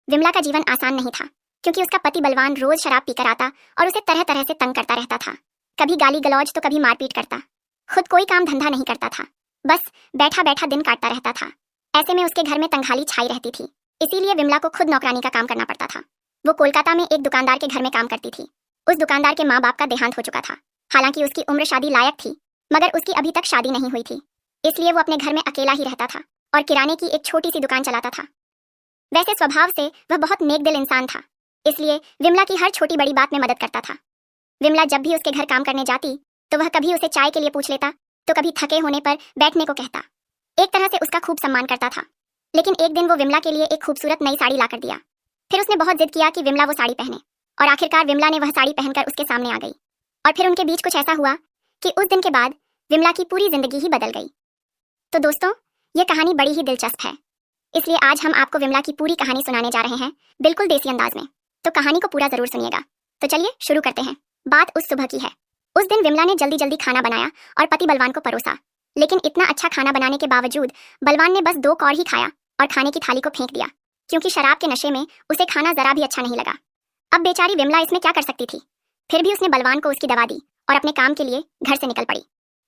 विमला का जीवन आसान नहीं था, क्योंकि उसका पति बलवान रोज शराब पीकर आता और उसे तरह तरह से तंग करता रहता था। कभी गाली गलौज तो कभी मारपीट करता। खुद कोई काम धंधा नहीं करता था, बस बैठा बैठा दिन काटता रहता था। ऐसे में उसके घर में तंगहाली छाई रहती थी, इसीलिए विमला को खुद नौकरानी का काम करना पड़ता था। वो कोलकाता में एक दुकानदार के घर में काम करती थी। उस दुकानदार के माँ बाप का देहांत हो चुका था। हालांकि उसकी उम्र शादी लायक थी, मगर उसकी अभी तक शादी नहीं हुई थी, इसलिए वो अपने घर में अकेला ही रहता था और किराने की एक छोटी सी दुकान चलाता था। वैसे स्वभाव से वह बहुत नेक दिल इंसान था, इसलिए विमला की हर छोटी बड़ी बात में मदद करता था। विमला जब भी उसके घर काम करने जाती तो वह कभी उसे चाय के लिए पूछ लेता, तो कभी थके होने पर बैठने को कहता। एक तरह से उसका खूब सम्मान करता था। लेकिन एक दिन वो विमला के लिए एक खूबसूरत नई साड़ी लाकर दिया। फिर उसने बहुत जिद किया कि विमला वो साड़ी पहने, और आखिरकार विमला ने वह साड़ी पहनकर उसके सामने आ गई। और फिर उनके बीच कुछ ऐसा हुआ कि उस दिन के बाद विमला की पूरी जिंदगी ही बदल गई। तो दोस्तों, ये कहानी बड़ी ही दिलचस्प है, इसलिए आज हम आपको विमला की पूरी कहानी सुनाने जा रहे हैं, बिल्कुल देसी अंदाज में। तो कहानी को पूरा जरूर सुनिएगा। तो चलिए शुरू करते हैं। बात उस सुबह की है। उस दिन विमला ने जल्दी जल्दी खाना बनाया और पति बलवान को परोसा। लेकिन इतना अच्छा खाना बनाने के बावजूद बलवान ने बस 2 कौर ही खाया और खाने की थाली को फेंक दिया, क्योंकि शराब के नशे में उसे खाना जरा भी अच्छा नहीं लगा। अब बेचारी विमला इसमें क्या कर सकती थी। फिर भी उसने बलवान को उसकी दवा दी और अपने काम के लिए घर से निकल पड़ी।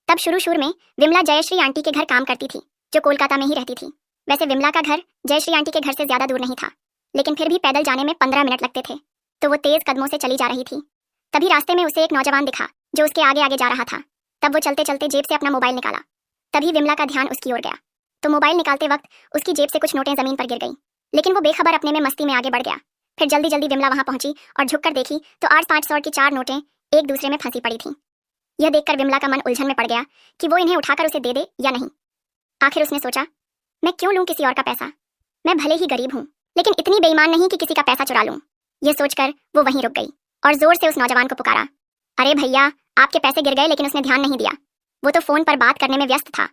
तब शुरू में विमला जयश्री आंटी के घर काम करती थी, जो कोलकाता में ही रहती थी। वैसे विमला का घर जयश्री आंटी के घर से ज्यादा दूर नहीं था, लेकिन फिर भी पैदल जाने में 15 मिनट लगते थे। तो वो तेज कदमों से चली जा रही थी। तभी रास्ते में उसे एक नौजवान दिखा जो उसके आगे आगे जा रहा था। तब वो चलते चलते जेब से अपना मोबाइल निकाला। तभी विमला का ध्यान उसकी ओर गया, तो मोबाइल निकालते वक्त उसकी जेब से कुछ नोटें जमीन पर गिर गईं। लेकिन वो बेखबर अपने में मस्ती में आगे बढ़ गया। फिर जल्दी जल्दी विमला वहां पहुंची और झुककर देखी तो 8-5 की 4 नोटें एक दूसरे में फंसी पड़ी थीं। यह देखकर विमला का मन उलझन में पड़ गया कि वो इन्हें उठाकर उसे दे दे या नहीं। आखिर उसने सोचा, मैं क्यों लूं किसी और का पैसा। मैं भले ही गरीब हूं, लेकिन इतनी बेईमान नहीं कि किसी का पैसा चुरा लूं। यह सोचकर वो वहीं रुक गई और जोर से उस नौजवान को पुकारा, अरे भैया, आपके पैसे गिर गए। लेकिन उसने ध्यान नहीं दिया, वो तो फोन पर बात करने में व्यस्त था।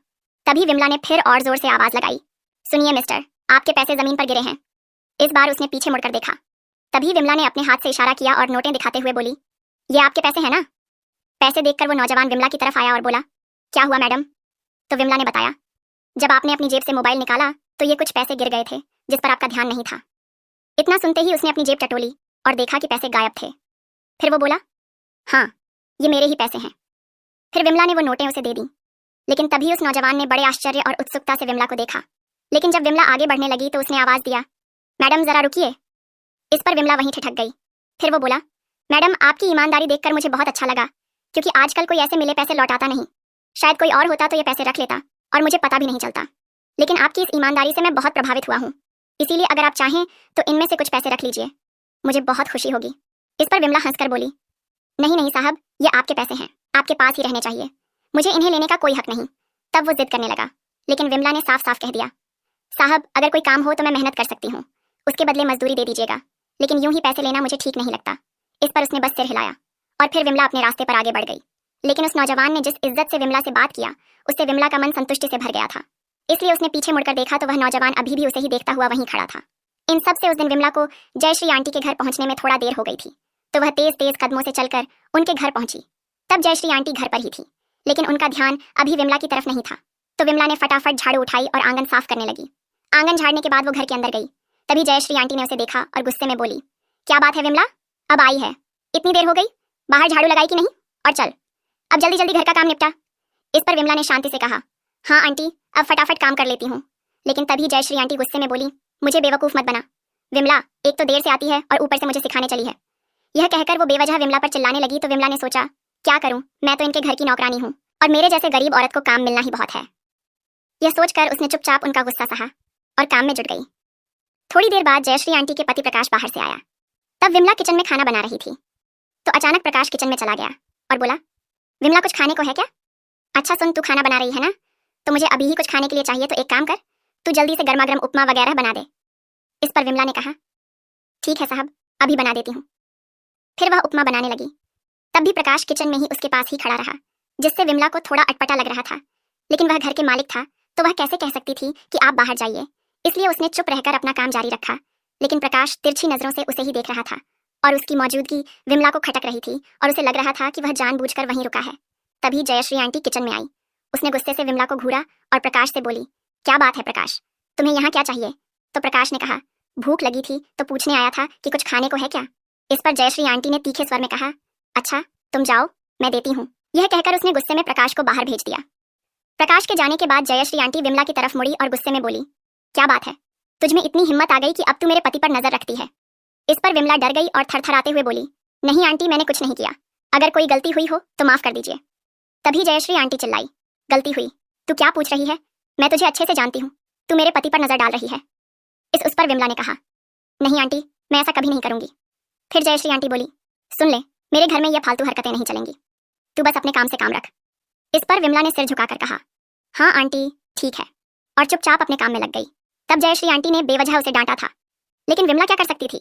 तभी विमला ने फिर और जोर से आवाज लगाई, सुनिए मिस्टर, आपके पैसे जमीन पर गिरे हैं। इस बार उसने पीछे मुड़कर देखा। तभी विमला ने अपने हाथ से इशारा किया और नोटें दिखाते हुए बोली, ये आपके पैसे हैं ना। पैसे देखकर वो नौजवान विमला की तरफ आया और बोला, क्या हुआ मैडम। तो विमला ने बताया, जब आपने अपनी जेब से मोबाइल निकाला तो ये कुछ पैसे गिर गए थे जिस पर आपका ध्यान नहीं था। इतना सुनते ही उसने अपनी जेब टटोली और देखा कि पैसे गायब थे। फिर वो बोला, हाँ, ये मेरे ही पैसे हैं। फिर विमला ने वो नोटें उसे दे दी। लेकिन तभी उस नौजवान ने बड़े आश्चर्य और उत्सुकता से विमला को देखा। लेकिन जब विमला आगे बढ़ने लगी तो उसने आवाज दिया, मैडम जरा रुकिए। इस पर विमला वहीं ठिठक गई। फिर वो बोला, मैडम, आपकी ईमानदारी देखकर मुझे बहुत अच्छा लगा, क्योंकि आजकल कोई ऐसे मिले पैसे लौटाता नहीं। शायद कोई और होता तो ये पैसे रख लेता और मुझे पता भी नहीं चलता। लेकिन आपकी इस ईमानदारी से मैं बहुत प्रभावित हुआ हूँ, इसीलिए अगर आप चाहें तो इनमें से कुछ पैसे रख लीजिए, मुझे बहुत खुशी होगी। इस पर विमला हंसकर बोली, नहीं नहीं साहब, ये आपके पैसे हैं, आपके पास ही रहने चाहिए, मुझे इन्हें लेने का कोई हक नहीं। तब वो जिद करने लगा, लेकिन विमला ने साफ साफ कह दिया, साहब, अगर कोई काम हो तो मैं मेहनत कर सकती हूँ, उसके बदले मजदूरी दे दीजिएगा, लेकिन यूं ही पैसे लेना मुझे ठीक नहीं लगता। इस पर उसने बस सिर हिलाया और फिर विमला अपने रास्ते पर आगे बढ़ गई। लेकिन उस नौजवान ने जिस इज्जत से विमला से बात किया, उससे विमला का मन संतुष्टि से भर गया था। इसलिए उसने पीछे मुड़कर देखा तो वह नौजवान अभी भी उसे ही देखता हुआ वहीं खड़ा था। इन सब से उस दिन विमला को जयश्री आंटी के घर पहुंचने में थोड़ा देर हो गई थी, तो वह तेज तेज कदमों से चलकर उनके घर पहुंची। तब जयश्री आंटी घर पर ही थी, लेकिन उनका ध्यान अभी विमला की तरफ नहीं था। तो विमला ने फटाफट झाड़ू उठाई और आंगन साफ करने लगी। आंगन झाड़ने के बाद वो घर के अंदर गई। तभी जयश्री आंटी ने उसे देखा और गुस्से में बोली, क्या बात है विमला, अब आई है, इतनी देर हो गई, बाहर झाड़ू लगाई कि नहीं, और चल अब जल्दी जल्दी घर का काम निपटा। इस पर विमला ने शांति से कहा, हाँ आंटी, अब फटाफट काम कर लेती हूँ। लेकिन तभी जयश्री आंटी गुस्से में बोली, मुझे बेवकूफ मत बना। विमला एक तो देर से आती है और ऊपर से मुझे सिखाने चली है। यह कहकर वो बेवजह विमला पर चिल्लाने लगी। तो विमला ने सोचा, क्या करूं, मैं तो इनके घर की नौकरानी हूँ और मेरे जैसे गरीब औरत को काम मिलना ही बहुत है। यह सोचकर उसने चुपचाप उनका गुस्सा सहा और काम में जुट गई। थोड़ी देर बाद जयश्री आंटी के पति प्रकाश बाहर से आया। तब विमला किचन में खाना बना रही थी, तो अचानक प्रकाश किचन में चला गया और बोला, विमला कुछ खाने को है क्या। अच्छा सुन, तू खाना बना रही है ना, तो मुझे अभी ही कुछ खाने के लिए चाहिए, तो एक काम कर, तू जल्दी से गर्मा गर्म उपमा वगैरह बना दे। इस पर विमला ने कहा, ठीक है साहब, अभी बना देती हूँ। फिर वह उपमा बनाने लगी। तब भी प्रकाश किचन में ही उसके पास ही खड़ा रहा, जिससे विमला को थोड़ा अटपटा लग रहा था। लेकिन वह घर के मालिक था, तो वह कैसे कह सकती थी कि आप बाहर जाइए। इसलिए उसने चुप रहकर अपना काम जारी रखा। लेकिन प्रकाश तिरछी नजरों से उसे ही देख रहा था और उसकी मौजूदगी विमला को खटक रही थी और उसे लग रहा था कि वह जानबूझकर वहीं रुका है। तभी जयश्री आंटी किचन में आई। उसने गुस्से से विमला को घूरा और प्रकाश से बोली, क्या बात है प्रकाश, तुम्हें यहाँ क्या चाहिए। तो प्रकाश ने कहा, भूख लगी थी तो पूछने आया था कि कुछ खाने को है क्या। इस पर जयश्री आंटी ने तीखे स्वर में कहा, अच्छा तुम जाओ, मैं देती हूँ। यह कहकर उसने गुस्से में प्रकाश को बाहर भेज दिया। प्रकाश के जाने के बाद जयश्री आंटी विमला की तरफ मुड़ी और गुस्से में बोली, क्या बात है, तुझ में इतनी हिम्मत आ गई कि अब तू मेरे पति पर नजर रखती है। इस पर विमला डर गई और थरथराते हुए बोली, नहीं आंटी, मैंने कुछ नहीं किया, अगर कोई गलती हुई हो तो माफ कर दीजिए। तभी जयश्री आंटी चिल्लाई, गलती हुई? तू क्या पूछ रही है? मैं तुझे अच्छे से जानती हूँ, तू मेरे पति पर नजर डाल रही है। उस पर विमला ने कहा, नहीं आंटी, मैं ऐसा कभी नहीं करूंगी। फिर जयश्री आंटी बोली, सुन ले, मेरे घर में यह फालतू हरकतें नहीं चलेंगी, तू बस अपने काम से काम रख। इस पर विमला ने सिर झुकाकर कहा, हाँ आंटी ठीक है, और चुपचाप अपने काम में लग गई। तब जयश्री आंटी ने बेवजह उसे डांटा था, लेकिन विमला क्या कर सकती थी।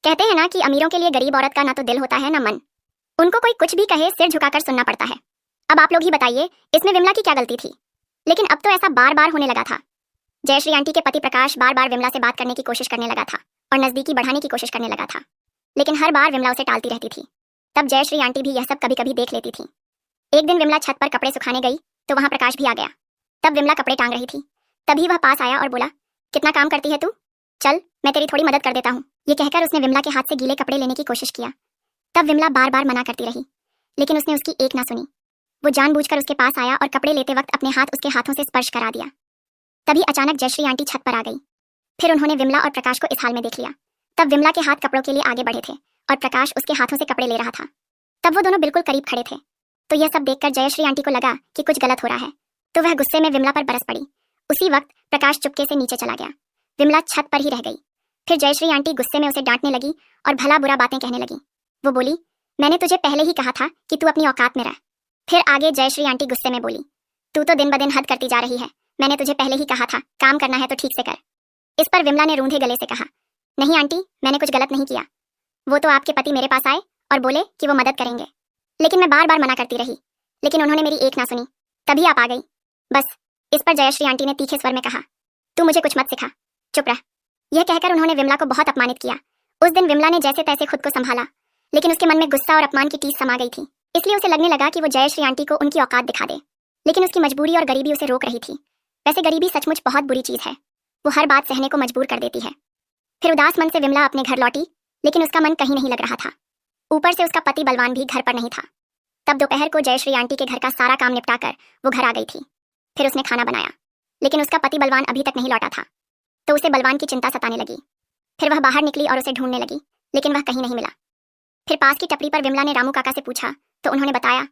कहते हैं ना कि अमीरों के लिए गरीब औरत का ना तो दिल होता है ना मन, उनको कोई कुछ भी कहे सिर झुकाकर सुनना पड़ता है। अब आप लोग ही बताइए, इसमें विमला की क्या गलती थी। लेकिन अब तो ऐसा बार बार होने लगा था। जयश्री आंटी के पति प्रकाश बार बार विमला से बात करने की कोशिश करने लगा था और नजदीकी बढ़ाने की कोशिश करने लगा था, लेकिन हर बार विमला उसे टालती रहती थी। तब जयश्री आंटी भी यह सब कभी कभी देख लेती थी। एक दिन विमला छत पर कपड़े सुखाने गई तो वहां प्रकाश भी आ गया। तब विमला कपड़े टांग रही थी, तभी वह पास आया और बोला, कितना काम करती है तू, चल मैं तेरी थोड़ी मदद कर देता हूँ। ये कहकर उसने विमला के हाथ से गीले कपड़े लेने की कोशिश किया। तब विमला बार बार मना करती रही, लेकिन उसने उसकी एक ना सुनी। वो जानबूझकर उसके पास आया और कपड़े लेते वक्त अपने हाथ उसके हाथों से स्पर्श करा दिया। तभी अचानक जयश्री आंटी छत पर आ गई। फिर उन्होंने विमला और प्रकाश को इस हाल में देख लिया। तब विमला के हाथ कपड़ों के लिए आगे बढ़े थे और प्रकाश उसके हाथों से कपड़े ले रहा था। तब वो दोनों बिल्कुल करीब खड़े थे। तो यह सब देखकर जयश्री आंटी को लगा कि कुछ गलत हो रहा है, तो वह गुस्से में विमला पर बरस पड़ी। उसी वक्त प्रकाश चुपके से नीचे चला गया। विमला छत पर ही रह गई। फिर जयश्री आंटी गुस्से में उसे डांटने लगी और भला बुरा बातें कहने लगी। वो बोली, मैंने तुझे पहले ही कहा था कि तू अपनी औकात में रह। फिर आगे जयश्री आंटी गुस्से में बोली, तू तो दिन ब दिन हद करती जा रही है, मैंने तुझे पहले ही कहा था काम करना है तो ठीक से कर। इस पर विमला ने रूंधे गले से कहा, नहीं आंटी, मैंने कुछ गलत नहीं किया। वो तो आपके पति मेरे पास आए और बोले कि वो मदद करेंगे, लेकिन मैं बार बार मना करती रही, लेकिन उन्होंने मेरी एक ना सुनी, तभी आप आ गई बस। इस पर जयश्री आंटी ने तीखे स्वर में कहा, तू मुझे कुछ मत सिखा, चुप रह। यह कहकर उन्होंने विमला को बहुत अपमानित किया। उस दिन विमला ने जैसे तैसे खुद को संभाला, लेकिन उसके मन में गुस्सा और अपमान की टीस समा गई थी। इसलिए उसे लगने लगा कि वो जयश्री आंटी को उनकी औकात दिखा दे, लेकिन उसकी मजबूरी और गरीबी उसे रोक रही थी। वैसे गरीबी सचमुच बहुत बुरी चीज है, वो हर बात सहने को मजबूर कर देती है। फिर उदास मन से विमला अपने घर लौटी, लेकिन उसका मन कहीं नहीं लग रहा था। ऊपर से उसका पति बलवान भी घर पर नहीं था। तब दोपहर को जयश्री आंटी के घर का सारा काम निपटाकर वो घर आ गई थी। फिर उसने खाना बनाया, लेकिन उसका पति बलवान अभी तक नहीं लौटा था, तो उसे बलवान की चिंता सताने लगी। फिर वह बाहर निकली और उसे ढूंढने लगी, लेकिन वह कहीं नहीं मिला। फिर पास की टपरी पर विमला ने रामू काका से पूछा तो उन्होंने बताया,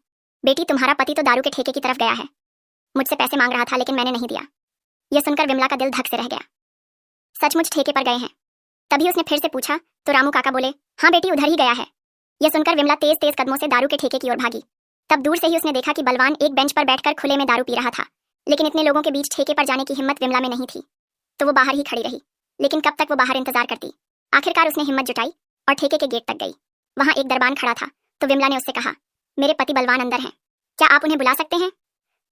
बेटी तुम्हारा पति तो दारू के ठेके की तरफ गया है, मुझसे पैसे मांग रहा था लेकिन मैंने नहीं दिया। यह सुनकर विमला का दिल धक से रह गया। सचमुच ठेके पर गए हैं? तभी उसने फिर से पूछा तो रामू काका बोले, हाँ बेटी उधर ही गया है। यह सुनकर विमला तेज तेज कदमों से दारू के ठेके की ओर भागी। तब दूर से ही उसने देखा कि बलवान एक बेंच पर बैठकर खुले में दारू पी रहा था, लेकिन इतने लोगों के बीच ठेके पर जाने की हिम्मत विमला में नहीं थी, तो वो बाहर ही खड़ी रही। लेकिन कब तक वो बाहर इंतजार करती। आखिरकार उसने हिम्मत जुटाई और ठेके के गेट तक गई। वहां एक दरबान खड़ा था, तो विमला ने उससे कहा, मेरे पति बलवान अंदर हैं, क्या आप उन्हें बुला सकते हैं?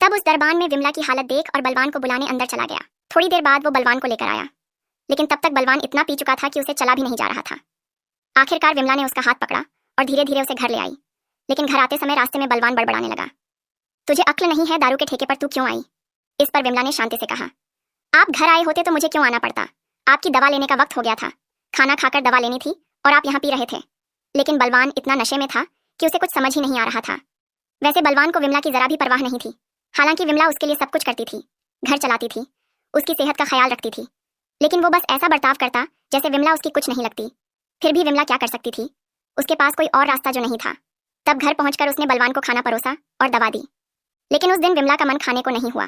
तब उस दरबान में विमला की हालत देख और बलवान को बुलाने अंदर चला गया। थोड़ी देर बाद वो बलवान को लेकर आया, लेकिन तब तक बलवान इतना पी चुका था कि उसे चला भी नहीं जा रहा था। आखिरकार विमला ने उसका हाथ पकड़ा और धीरे धीरे उसे घर ले आई, लेकिन घर आते समय रास्ते में बलवान बड़बड़ाने लगा, तुझे अक्ल नहीं है, दारू के ठेके पर तू क्यों आई? इस पर विमला ने शांति से कहा, आप घर आए होते तो मुझे क्यों आना पड़ता, आपकी दवा लेने का वक्त हो गया था, खाना खाकर दवा लेनी थी और आप यहाँ पी रहे थे। लेकिन बलवान इतना नशे में था कि उसे कुछ समझ ही नहीं आ रहा था। वैसे बलवान को विमला की जरा भी परवाह नहीं थी, हालांकि विमला उसके लिए सब कुछ करती थी, घर चलाती थी, उसकी सेहत का ख्याल रखती थी, लेकिन वो बस ऐसा बर्ताव करता जैसे विमला उसकी कुछ नहीं लगती। फिर भी विमला क्या कर सकती थी, उसके पास कोई और रास्ता जो नहीं था। तब घर पहुंचकर उसने बलवान को खाना परोसा और दवा दी, लेकिन उस दिन विमला का मन खाने को नहीं हुआ,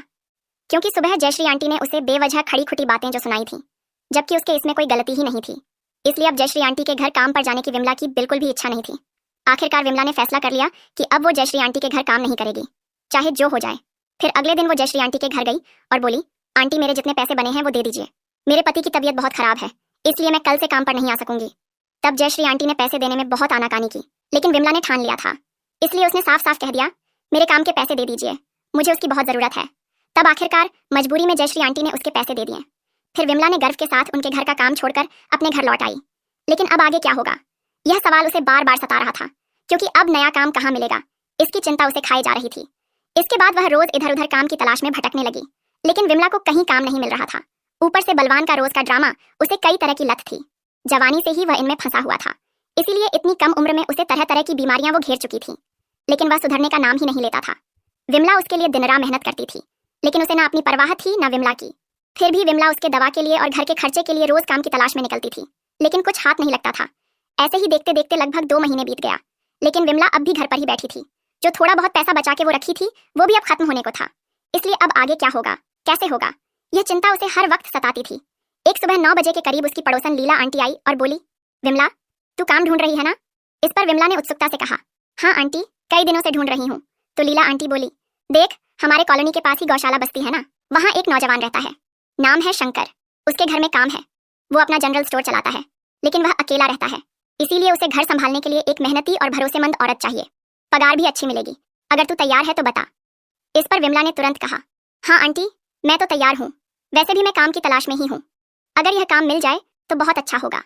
क्योंकि सुबह जयश्री आंटी ने उसे बेवजह खड़ी खुटी बातें जो सुनाई थी, जबकि उसके इसमें कोई गलती ही नहीं थी। इसलिए अब जयश्री आंटी के घर काम पर जाने की विमला की बिल्कुल भी इच्छा नहीं थी। आखिरकार विमला ने फैसला कर लिया कि अब वो जयश्री आंटी के घर काम नहीं करेगी, चाहे जो हो जाए। फिर अगले दिन वो जयश्री आंटी के घर गई और बोली, आंटी मेरे जितने पैसे बने हैं वो दे दीजिए, मेरे पति की तबीयत बहुत खराब है, इसलिए मैं कल से काम पर नहीं आ सकूंगी। तब जयश्री आंटी ने पैसे देने में बहुत आनाकानी की, लेकिन विमला ने ठान लिया था, इसलिए उसने साफ साफ कह दिया, मेरे काम के पैसे दे दीजिए, मुझे उसकी बहुत जरूरत है। तब आखिरकार मजबूरी में जयश्री आंटी ने उसके पैसे दे दिए। फिर विमला ने गर्व के साथ उनके घर का काम छोड़कर अपने घर लौट आई। लेकिन अब आगे क्या होगा, यह सवाल उसे बार बार सता रहा था, क्योंकि अब नया काम कहाँ मिलेगा, इसकी चिंता उसे खाई जा रही थी। इसके बाद वह रोज इधर उधर काम की तलाश में भटकने लगी, लेकिन विमला को कहीं काम नहीं मिल रहा था ऊपर से बलवान का रोज का ड्रामा, उसे कई तरह की लत थी। जवानी से ही वह इनमें फंसा हुआ था, इसीलिए इतनी कम उम्र में उसे तरह तरह की बीमारियां वो घेर चुकी थी, लेकिन वह सुधरने का नाम ही नहीं लेता था। विमला उसके लिए दिन रात मेहनत करती थी, लेकिन उसे ना अपनी परवाह थी ना विमला की। फिर भी विमला उसके दवा के लिए और घर के खर्चे के लिए रोज काम की तलाश में निकलती थी, लेकिन कुछ हाथ नहीं लगता था। ऐसे ही देखते देखते लगभग 2 महीने बीत गया, लेकिन विमला अब भी घर पर ही बैठी थी। जो थोड़ा बहुत पैसा बचा के वो रखी थी, वो भी अब खत्म होने को था। इसलिए अब आगे क्या होगा, कैसे होगा, यह चिंता उसे हर वक्त सताती थी। एक सुबह 9 बजे के करीब उसकी पड़ोसन लीला आंटी आई और बोली, विमला, तू काम ढूंढ रही है ना? इस पर विमला ने उत्सुकता से कहा, हाँ आंटी, कई दिनों से ढूंढ रही हूँ। तो लीला आंटी बोली, देख, हमारे कॉलोनी के पास ही गौशाला बस्ती है ना, वहाँ एक नौजवान रहता है, नाम है शंकर। उसके घर में काम है, वो अपना जनरल स्टोर चलाता है, लेकिन वह अकेला रहता है, इसीलिए उसे घर संभालने के लिए एक मेहनती और भरोसेमंद औरत चाहिए। पगार भी अच्छी मिलेगी, अगर तू तैयार है तो बता। इस पर विमला ने तुरंत कहा, हाँ आंटी, मैं तो तैयार हूँ, वैसे भी मैं काम की तलाश में ही हूँ, अगर यह काम मिल जाए तो बहुत अच्छा होगा।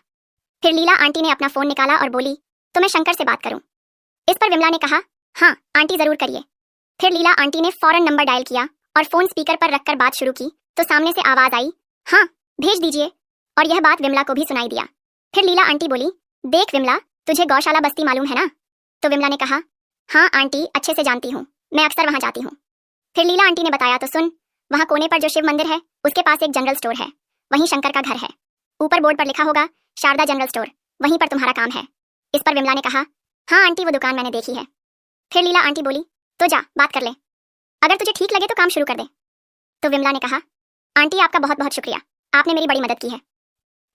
फिर लीला आंटी ने अपना फोन निकाला और बोली, तो मैं शंकर से बात करूं? इस पर विमला ने कहा, हाँ आंटी जरूर करिए। फिर लीला आंटी ने फौरन नंबर डायल किया और फोन स्पीकर पर रखकर बात शुरू की, तो सामने से आवाज आई, हाँ भेज दीजिए। और यह बात विमला को भी सुनाई दिया। फिर लीला आंटी बोली, देख विमला, तुझे गौशाला बस्ती मालूम है ना? तो विमला ने कहा, हाँ आंटी, अच्छे से जानती हूँ, मैं अक्सर वहां जाती हूँ। फिर लीला आंटी ने बताया, तो सुन, वहां कोने पर जो शिव मंदिर है, उसके पास एक जनरल स्टोर है, वहीं शंकर का घर है। ऊपर बोर्ड पर लिखा होगा शारदा जनरल स्टोर, वहीं पर तुम्हारा काम है। इस पर विमला ने कहा, हाँ आंटी, वो दुकान मैंने देखी है। फिर लीला आंटी बोली, तो जा बात कर ले, अगर तुझे ठीक लगे तो काम शुरू कर दे। तो विमला ने कहा, आंटी आपका बहुत बहुत शुक्रिया, आपने मेरी बड़ी मदद की है।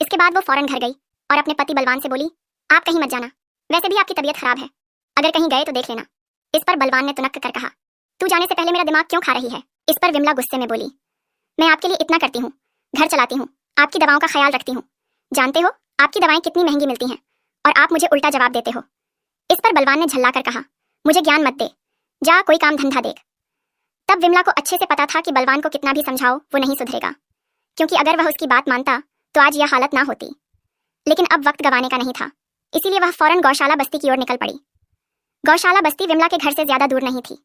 इसके बाद वो फौरन घर गई और अपने पति बलवान से बोली, आप कहीं मत जाना, वैसे भी आपकी तबीयत खराब है, अगर कहीं गए तो देख लेना। इस पर बलवान ने तुनक कर कहा, तू जाने से पहले मेरा दिमाग क्यों खा रही है? इस पर विमला गुस्से में बोली, मैं आपके लिए इतना करती हूँ, घर चलाती हूँ, आपकी दवाओं का ख्याल रखती हूँ, जानते हो आपकी दवाएं कितनी महंगी मिलती हैं, और आप मुझे उल्टा जवाब देते हो। इस पर बलवान ने झल्ला कर कहा, मुझे ज्ञान मत दे, जा कोई काम धंधा देख। तब विमला को अच्छे से पता था कि बलवान को कितना भी समझाओ वो नहीं सुधरेगा, क्योंकि अगर वह उसकी बात मानता तो आज यह हालत ना होती। लेकिन अब वक्त गंवाने का नहीं था, इसीलिए वह फौरन गौशाला बस्ती की ओर निकल पड़ी। गौशाला बस्ती विमला के घर से ज्यादा दूर नहीं थी।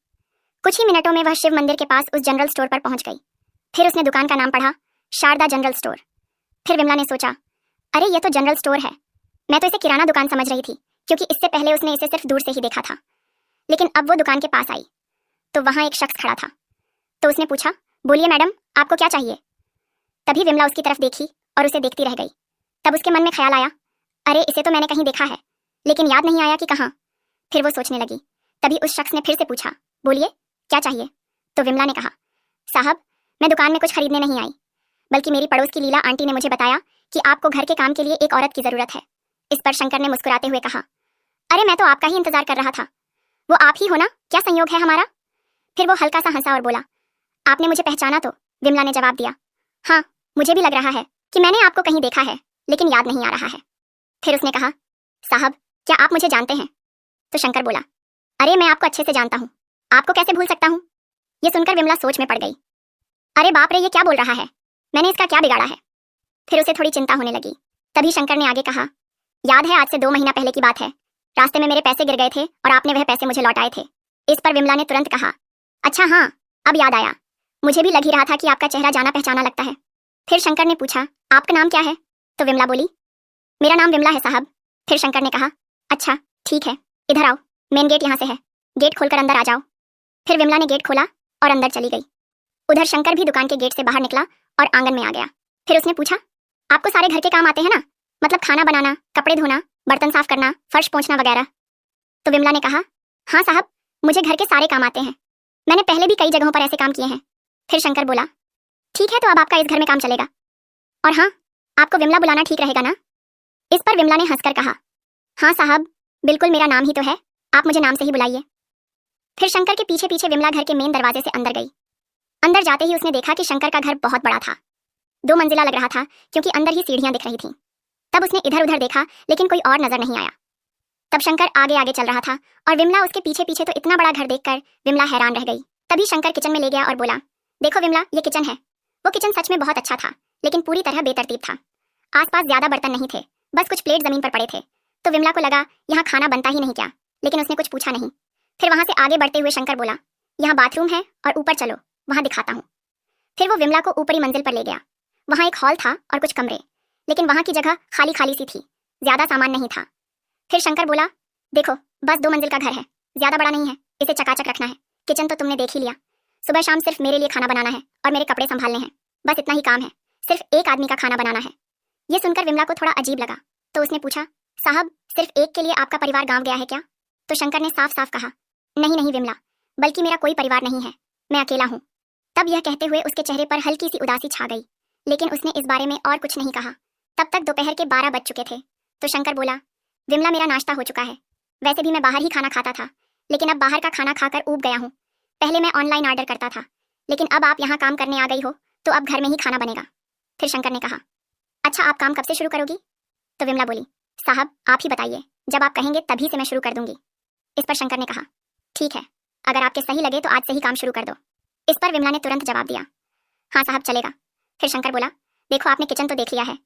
कुछ ही मिनटों में वह शिव मंदिर के पास उस जनरल स्टोर पर पहुंच गई। फिर उसने दुकान का नाम पढ़ा, शारदा जनरल स्टोर। फिर विमला ने सोचा, अरे ये तो जनरल स्टोर है, मैं तो इसे किराना दुकान समझ रही थी, क्योंकि इससे पहले उसने इसे सिर्फ दूर से ही देखा था। लेकिन अब वो दुकान के पास आई तो वहां एक शख्स खड़ा था। तो उसने पूछा, बोलिए मैडम, आपको क्या चाहिए? तभी विमला उसकी तरफ देखी और उसे देखती रह गई। तब उसके मन में ख्याल आया, अरे इसे तो मैंने कहीं देखा है, लेकिन याद नहीं आया कि कहाँ। फिर वो सोचने लगी। तभी उस शख्स ने फिर से पूछा, बोलिए क्या चाहिए? तो विमला ने कहा, साहब मैं दुकान में कुछ खरीदने नहीं आई, बल्कि मेरी पड़ोस की लीला आंटी ने मुझे बताया कि आपको घर के काम के लिए एक औरत की जरूरत है। इस पर शंकर ने मुस्कुराते हुए कहा, अरे मैं तो आपका ही इंतजार कर रहा था, वो आप ही हो ना, क्या संयोग है हमारा। फिर वो हल्का सा हंसा और बोला, आपने मुझे पहचाना? तो विमला ने जवाब दिया, हाँ मुझे भी लग रहा है कि मैंने आपको कहीं देखा है, लेकिन याद नहीं आ रहा है। फिर उसने कहा, साहब क्या आप मुझे जानते हैं? तो शंकर बोला, अरे मैं आपको अच्छे से जानता हूँ, आपको कैसे भूल सकता हूँ। ये सुनकर विमला सोच में पड़ गई। अरे बाप रे, ये क्या बोल रहा है, मैंने इसका क्या बिगाड़ा है। फिर उसे थोड़ी चिंता होने लगी। तभी शंकर ने आगे कहा, याद है आज से 2 महीना पहले की बात है, रास्ते में मेरे पैसे गिर गए थे और आपने वह पैसे मुझे लौटाए थे। इस पर विमला ने तुरंत कहा, अच्छा हाँ अब याद आया, मुझे भी लग ही रहा था कि आपका चेहरा जाना पहचाना लगता है। फिर शंकर ने पूछा, आपका नाम क्या है? तो विमला बोली, मेरा नाम विमला है साहब। फिर शंकर ने कहा, अच्छा ठीक है, इधर आओ, मेन गेट यहाँ से है, गेट खोलकर अंदर आ जाओ। फिर विमला ने गेट खोला और अंदर चली गई। उधर शंकर भी दुकान के गेट से बाहर निकला और आंगन में आ गया। फिर उसने पूछा, आपको सारे घर के काम आते हैं ना, मतलब खाना बनाना, कपड़े धोना, बर्तन साफ करना, फर्श पोंछना वगैरह? तो विमला ने कहा, हाँ साहब मुझे घर के सारे काम आते हैं, मैंने पहले भी कई जगहों पर ऐसे काम किए हैं। फिर शंकर बोला, ठीक है तो अब आपका इस घर में काम चलेगा, और हाँ आपको विमला बुलाना ठीक रहेगा ना? इस पर विमला ने हंसकर कहा, हाँ साहब बिल्कुल, मेरा नाम ही तो है, आप मुझे नाम से ही बुलाइए। फिर शंकर के पीछे पीछे विमला घर के मेन दरवाजे से अंदर गई। अंदर जाते ही उसने देखा कि शंकर का घर बहुत बड़ा था, 2 मंजिला लग रहा था, क्योंकि अंदर ही सीढ़ियां दिख रही थीं। तब उसने इधर उधर देखा, लेकिन कोई और नजर नहीं आया। तब शंकर आगे आगे चल रहा था और विमला उसके पीछे पीछे। तो इतना बड़ा घर देखकर विमला हैरान रह गई। तभी शंकर किचन में ले गया और बोला, देखो विमला, ये किचन है। वो किचन सच में बहुत अच्छा था, लेकिन पूरी तरह बेतरतीब था। आसपास ज्यादा बर्तन नहीं थे, बस कुछ प्लेट जमीन पर पड़े थे। तो विमला को लगा यहाँ खाना बनता ही नहीं क्या, लेकिन उसने कुछ पूछा नहीं। फिर वहां से आगे बढ़ते हुए शंकर बोला, यहाँ बाथरूम है और ऊपर चलो, वहां दिखाता हूँ। फिर वो विमला को ऊपरी मंजिल पर ले गया। वहाँ एक हॉल था और कुछ कमरे, लेकिन वहाँ की जगह खाली खाली सी थी, ज्यादा सामान नहीं था। फिर शंकर बोला, देखो बस 2 मंजिल का घर है, ज्यादा बड़ा नहीं है, इसे चकाचक रखना है। किचन तो तुमने देख ही लिया, सुबह शाम सिर्फ मेरे लिए खाना बनाना है और मेरे कपड़े संभालने हैं, बस इतना ही काम है, सिर्फ एक आदमी का खाना बनाना है। ये सुनकर विमला को थोड़ा अजीब लगा, तो उसने पूछा, साहब सिर्फ एक के लिए आपका परिवार गाँव गया है क्या? तो शंकर ने साफ साफ कहा, नहीं नहीं विमला, बल्कि मेरा कोई परिवार नहीं है, मैं अकेला हूँ। तब यह कहते हुए उसके चेहरे पर हल्की सी उदासी छा गई, लेकिन उसने इस बारे में और कुछ नहीं कहा। तब तक दोपहर के 12 बज चुके थे। तो शंकर बोला, विमला मेरा नाश्ता हो चुका है, वैसे भी मैं बाहर ही खाना खाता था, लेकिन अब बाहर का खाना खाकर ऊब गया हूँ। पहले मैं ऑनलाइन ऑर्डर करता था, लेकिन अब आप यहाँ काम करने आ गई हो तो अब घर में ही खाना बनेगा। फिर शंकर ने कहा, अच्छा आप काम कब से शुरू करोगी? तो विमला बोली, साहब आप ही बताइए, जब आप कहेंगे तभी से मैं शुरू कर दूंगी। इस पर शंकर ने कहा, ठीक है, अगर आपके सही लगे तो आज से ही काम शुरू कर दो। इस पर विमला ने तुरंत जवाब दिया, हाँ साहब चलेगा। फिर शंकर बोला, देखो आपने किचन तो देख लिया है,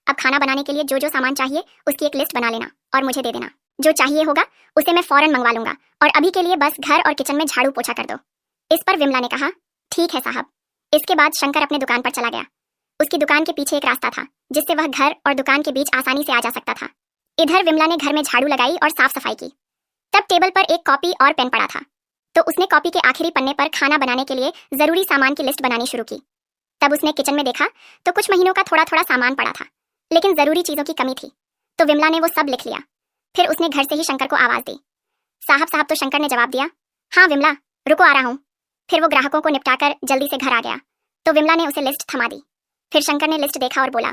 अब खाना बनाने के लिए जो जो सामान चाहिए उसकी एक लिस्ट बना लेना और मुझे दे देना। जो चाहिए होगा उसे मैं फौरन मंगवा लूंगा, और अभी के लिए बस घर और किचन में झाड़ू पोछा कर दो। इस पर विमला ने कहा, ठीक है साहब। इसके बाद शंकर अपने दुकान पर चला गया। उसकी दुकान के पीछे एक रास्ता था, जिससे वह घर और दुकान के बीच आसानी से आ जा सकता था। इधर विमला ने घर में झाड़ू लगाई और साफ सफाई की। तब टेबल पर एक कॉपी और पेन पड़ा था, तो उसने कॉपी के आखिरी पन्ने पर खाना बनाने के लिए जरूरी सामान की लिस्ट बनानी शुरू की। तब उसने किचन में देखा तो कुछ महीनों का थोड़ा थोड़ा सामान पड़ा था, लेकिन जरूरी चीजों की कमी थी, तो विमला ने वो सब लिख लिया। फिर उसने घर से ही शंकर को आवाज दी, साहब साहब। तो शंकर ने जवाब दिया, हाँ विमला रुको आ रहा हूँ। फिर वो ग्राहकों को निपटाकर जल्दी से घर आ गया, तो विमला ने उसे लिस्ट थमा दी। फिर शंकर ने लिस्ट देखा और बोला,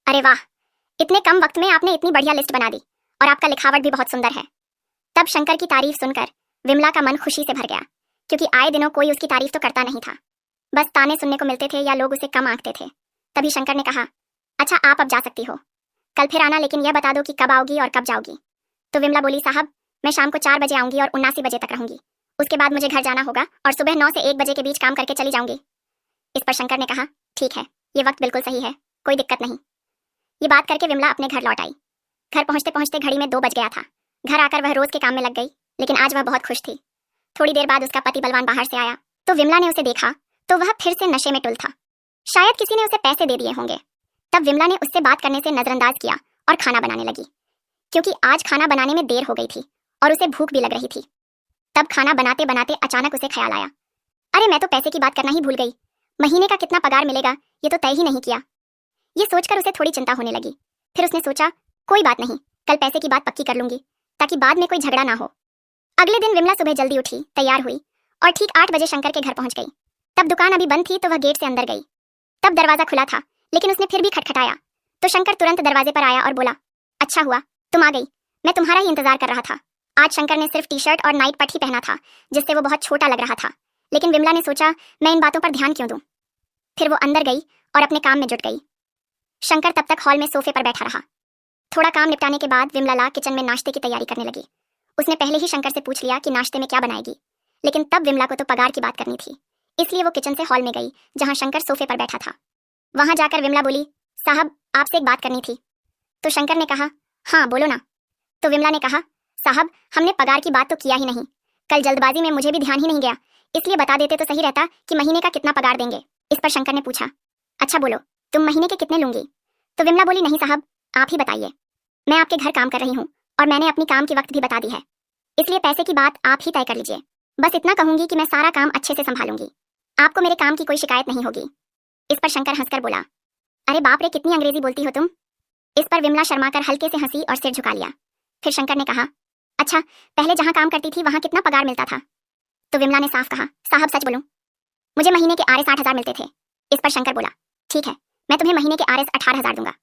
अरे वाह, इतने कम वक्त में आपने इतनी बढ़िया लिस्ट बना दी, और आपका लिखावट भी बहुत सुंदर है। तब शंकर की तारीफ सुनकर विमला का मन खुशी से भर गया, क्योंकि आए दिनों कोई उसकी तारीफ तो करता नहीं था, बस ताने सुनने को मिलते थे या लोग उसे कम आंकते थे। तभी शंकर ने कहा, अच्छा आप अब जा सकती हो, कल फिर आना, लेकिन यह बता दो कि कब आओगी और कब जाओगी। तो विमला बोली, साहब मैं शाम को 4 बजे आऊंगी और 79 बजे तक रहूंगी, उसके बाद मुझे घर जाना होगा और सुबह 9 से 1 बजे के बीच काम करके चली जाऊंगी। इस पर शंकर ने कहा, ठीक है, ये वक्त बिल्कुल सही है, कोई दिक्कत नहीं। ये बात करके विमला अपने घर लौट आई। घर पहुंचते पहुंचते घड़ी में 2 बज गया था। घर आकर वह रोज के काम में लग गई, लेकिन आज वह बहुत खुश थी। थोड़ी देर बाद उसका पति बलवान बाहर से आया, तो विमला ने उसे देखा तो वह फिर से नशे में टुल था। शायद किसी ने उसे पैसे दे दिए होंगे। तब विमला ने उससे बात करने से नजरअंदाज किया और खाना बनाने लगी, क्योंकि आज खाना बनाने में देर हो गई थी और उसे भूख भी लग रही थी। तब खाना बनाते बनाते अचानक उसे ख्याल आया, अरे मैं तो पैसे की बात करना ही भूल गई, महीने का कितना पगार मिलेगा ये तो तय ही नहीं किया। ये सोचकर उसे थोड़ी चिंता होने लगी। फिर उसने सोचा, कोई बात नहीं, कल पैसे की बात पक्की कर लूंगी, ताकि बाद में कोई झगड़ा ना हो। अगले दिन विमला सुबह जल्दी उठी, तैयार हुई और ठीक 8 बजे शंकर के घर पहुंच गई। तब दुकान अभी बंद थी, तो वह गेट से अंदर गई। तब दरवाजा खुला था, लेकिन उसने फिर भी खटखटाया, तो शंकर तुरंत दरवाजे पर आया और बोला, अच्छा हुआ तुम आ गई, मैं तुम्हारा ही इंतजार कर रहा था। आज शंकर ने सिर्फ टी-शर्ट और नाइट पट ही पहना था, जिससे वो बहुत छोटा लग रहा था, लेकिन विमला ने सोचा, मैं इन बातों पर ध्यान क्यों दूं। फिर वो अंदर गई और अपने काम में जुट गई। शंकर तब तक हॉल में सोफे पर बैठा रहा। थोड़ा काम निपटाने के बाद विमला ला किचन में नाश्ते की तैयारी करने लगी। उसने पहले ही शंकर से पूछ लिया कि नाश्ते में क्या बनाएगी, लेकिन तब विमला को तो पगार की बात करनी थी, इसलिए वो किचन से हॉल में गई, जहां शंकर सोफे पर बैठा था। वहां जाकर विमला बोली, साहब आपसे एक बात करनी थी। तो शंकर ने कहा, हाँ बोलो ना। तो विमला ने कहा, साहब हमने पगार की बात तो किया ही नहीं, कल जल्दबाजी में मुझे भी ध्यान ही नहीं गया, इसलिए बता देते तो सही रहता कि महीने का कितना पगार देंगे। इस पर शंकर ने पूछा, अच्छा बोलो तुम महीने के कितने लूंगी। तो विमला बोली, नहीं साहब आप ही बताइए, मैं आपके घर काम कर रही हूँ और मैंने अपनी काम की वक्त भी बता दी है, इसलिए पैसे की बात आप ही तय कर लीजिए। बस इतना कहूंगी कि मैं सारा काम अच्छे से संभालूंगी, आपको मेरे काम की कोई शिकायत नहीं होगी। इस पर शंकर हंसकर बोला, अरे बाप रे कितनी अंग्रेजी बोलती हो तुम। इस पर विमला शर्माकर हल्के से हंसी और सिर झुका लिया। फिर शंकर ने कहा, अच्छा पहले जहां काम करती थी वहां कितना पगार मिलता था। तो विमला ने साफ कहा, साहब सच बोलूं, मुझे महीने के आरएस 8,000 मिलते थे। इस पर शंकर बोला, ठीक है मैं तुम्हें महीने के आरएस 18,000 दूंगा।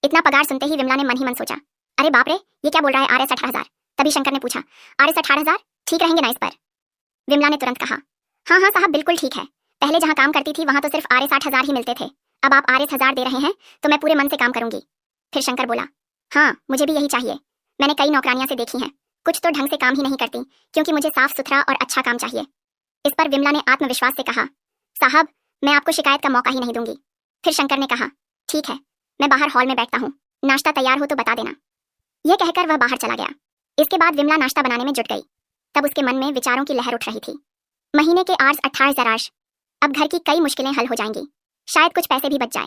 इतना पगार सुनते ही विमला ने मन ही मन सोचा, अरे बाप रे ये क्या बोल रहा है, आरएस 18,000। तभी शंकर ने पूछा, आरएस 18,000 ठीक रहेंगे ना इस पर। विमला ने तुरंत कहा, हाँ हाँ साहब बिल्कुल ठीक है, पहले जहाँ काम करती थी वहां तो सिर्फ आरएस 8,000 ही मिलते थे, अब आप आरएस 1,000 दे रहे हैं तो मैं पूरे मन से काम करूंगी। फिर शंकर बोला, हाँ मुझे भी यही चाहिए, मैंने कई नौकरानियां से देखी हैं, कुछ तो ढंग से काम ही नहीं करती, क्योंकि मुझे साफ सुथरा और अच्छा काम चाहिए। इस पर विमला ने आत्मविश्वास से कहा, साहब मैं आपको शिकायत का मौका ही नहीं दूंगी। फिर शंकर ने कहा, ठीक है मैं बाहर हॉल में बैठता हूँ, नाश्ता तैयार हो तो बता देना। यह कहकर वह बाहर चला गया। इसके बाद विमला नाश्ता बनाने में जुट गई। तब उसके मन में विचारों की लहर उठ रही थी। महीने के आर्स 28,000, अब घर की कई मुश्किलें हल हो जाएंगी, शायद कुछ पैसे भी बच जाए।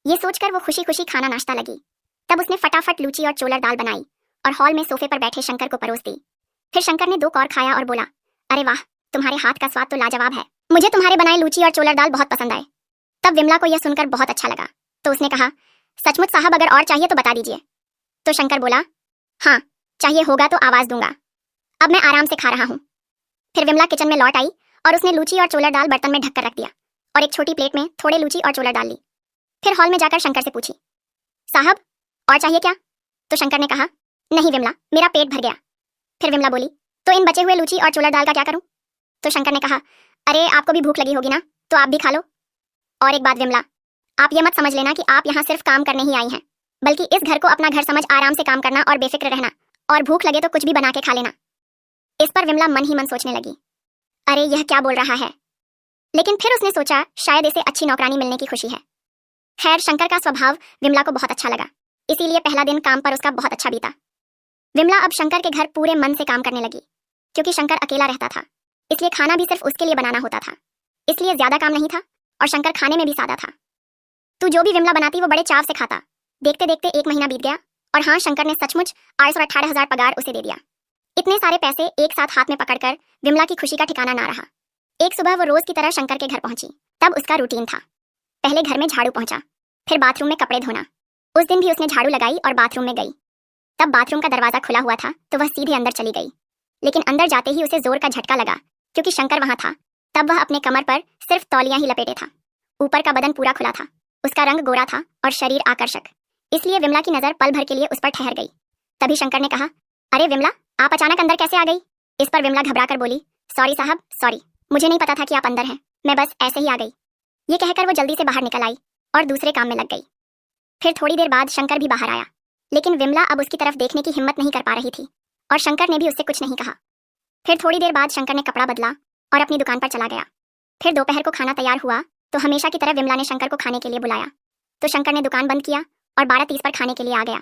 ये सोचकर वो खुशी खुशी खाना नाश्ता लगी। तब उसने फटाफट लूची और चोलर दाल बनाई और हॉल में सोफे पर बैठे शंकर को परोस दी। फिर शंकर ने 2 कौर खाया और बोला, अरे वाह, तुम्हारे हाथ का स्वाद तो लाजवाब है। मुझे तुम्हारे बनाए लूची और चोलर दाल बहुत पसंद आए। तब विमला को यह सुनकर बहुत अच्छा लगा, तो उसने कहा, सचमुच साहब, अगर और चाहिए तो बता दीजिए। तो शंकर बोला, हाँ, चाहिए होगा तो आवाज दूंगा, अब मैं आराम से खा रहा हूँ। फिर विमला किचन में लौट आई और उसने लूची और चोलर दाल बर्तन में ढककर रख दिया और एक छोटी प्लेट में थोड़े लूची और चोलर डाल ली। फिर हॉल में जाकर शंकर से पूछी, साहब और चाहिए क्या? तो शंकर ने कहा, नहीं विमला, मेरा पेट भर गया। फिर विमला बोली, तो इन बचे हुए लूची और चोलर दाल का क्या करूं? तो शंकर ने कहा, अरे आपको भी भूख लगी होगी ना, तो आप भी खा लो। और एक बात विमला, आप ये मत समझ लेना कि आप यहाँ सिर्फ काम करने ही आई हैं, बल्कि इस घर को अपना घर समझ आराम से काम करना और बेफिक्र रहना, और भूख लगे तो कुछ भी बना के खा लेना। इस पर विमला मन ही मन सोचने लगी, अरे यह क्या बोल रहा है? लेकिन फिर उसने सोचा शायद इसे अच्छी नौकरानी मिलने की खुशी है। खैर, शंकर का स्वभाव विमला को बहुत अच्छा लगा, इसीलिए पहला दिन काम पर उसका बहुत अच्छा बीता। विमला अब शंकर के घर पूरे मन से काम करने लगी। क्योंकि शंकर अकेला रहता था, इसलिए खाना भी सिर्फ उसके लिए बनाना होता था, इसलिए ज्यादा काम नहीं था और शंकर खाने में भी सादा था। तू जो भी विमला बनाती वो बड़े चाव से खाता। देखते देखते 1 महीना बीत गया और हाँ, शंकर ने सचमुच 818,000 पगार उसे दे दिया। इतने सारे पैसे एक साथ हाथ में पकड़कर विमला की खुशी का ठिकाना ना रहा। एक सुबह वो रोज की तरह शंकर के घर पहुंची। तब उसका रूटीन था, पहले घर में झाड़ू पहुंचा, फिर बाथरूम में कपड़े धोना। उस दिन भी उसने झाड़ू लगाई और बाथरूम में गई। तब बाथरूम का दरवाजा खुला हुआ था तो वह सीधे अंदर चली गई, लेकिन अंदर जाते ही उसे जोर का झटका लगा क्योंकि शंकर वहां था। तब वह अपने कमर पर सिर्फ तौलिया ही लपेटे था, ऊपर का बदन पूरा खुला था, उसका रंग गोरा था और शरीर आकर्षक, इसलिए विमला की नजर पल भर के लिए उस पर ठहर गई। तभी शंकर ने कहा, अरे विमला, आप अचानक अंदर कैसे आ गई? इस पर विमला घबराकर बोली, सॉरी साहब, सॉरी, मुझे नहीं पता था कि आप अंदर हैं, मैं बस ऐसे ही आ गई। ये कहकर वो जल्दी से बाहर निकल आई और दूसरे काम में लग गई। फिर थोड़ी देर बाद शंकर भी बाहर आया, लेकिन विमला अब उसकी तरफ देखने की हिम्मत नहीं कर पा रही थी और शंकर ने भी उससे कुछ नहीं कहा। फिर थोड़ी देर बाद शंकर ने कपड़ा बदला और अपनी दुकान पर चला गया। फिर दोपहर को खाना तैयार हुआ तो हमेशा की तरह विमला ने शंकर को खाने के लिए बुलाया, तो शंकर ने दुकान बंद किया और 12:30 पर खाने के लिए आ गया।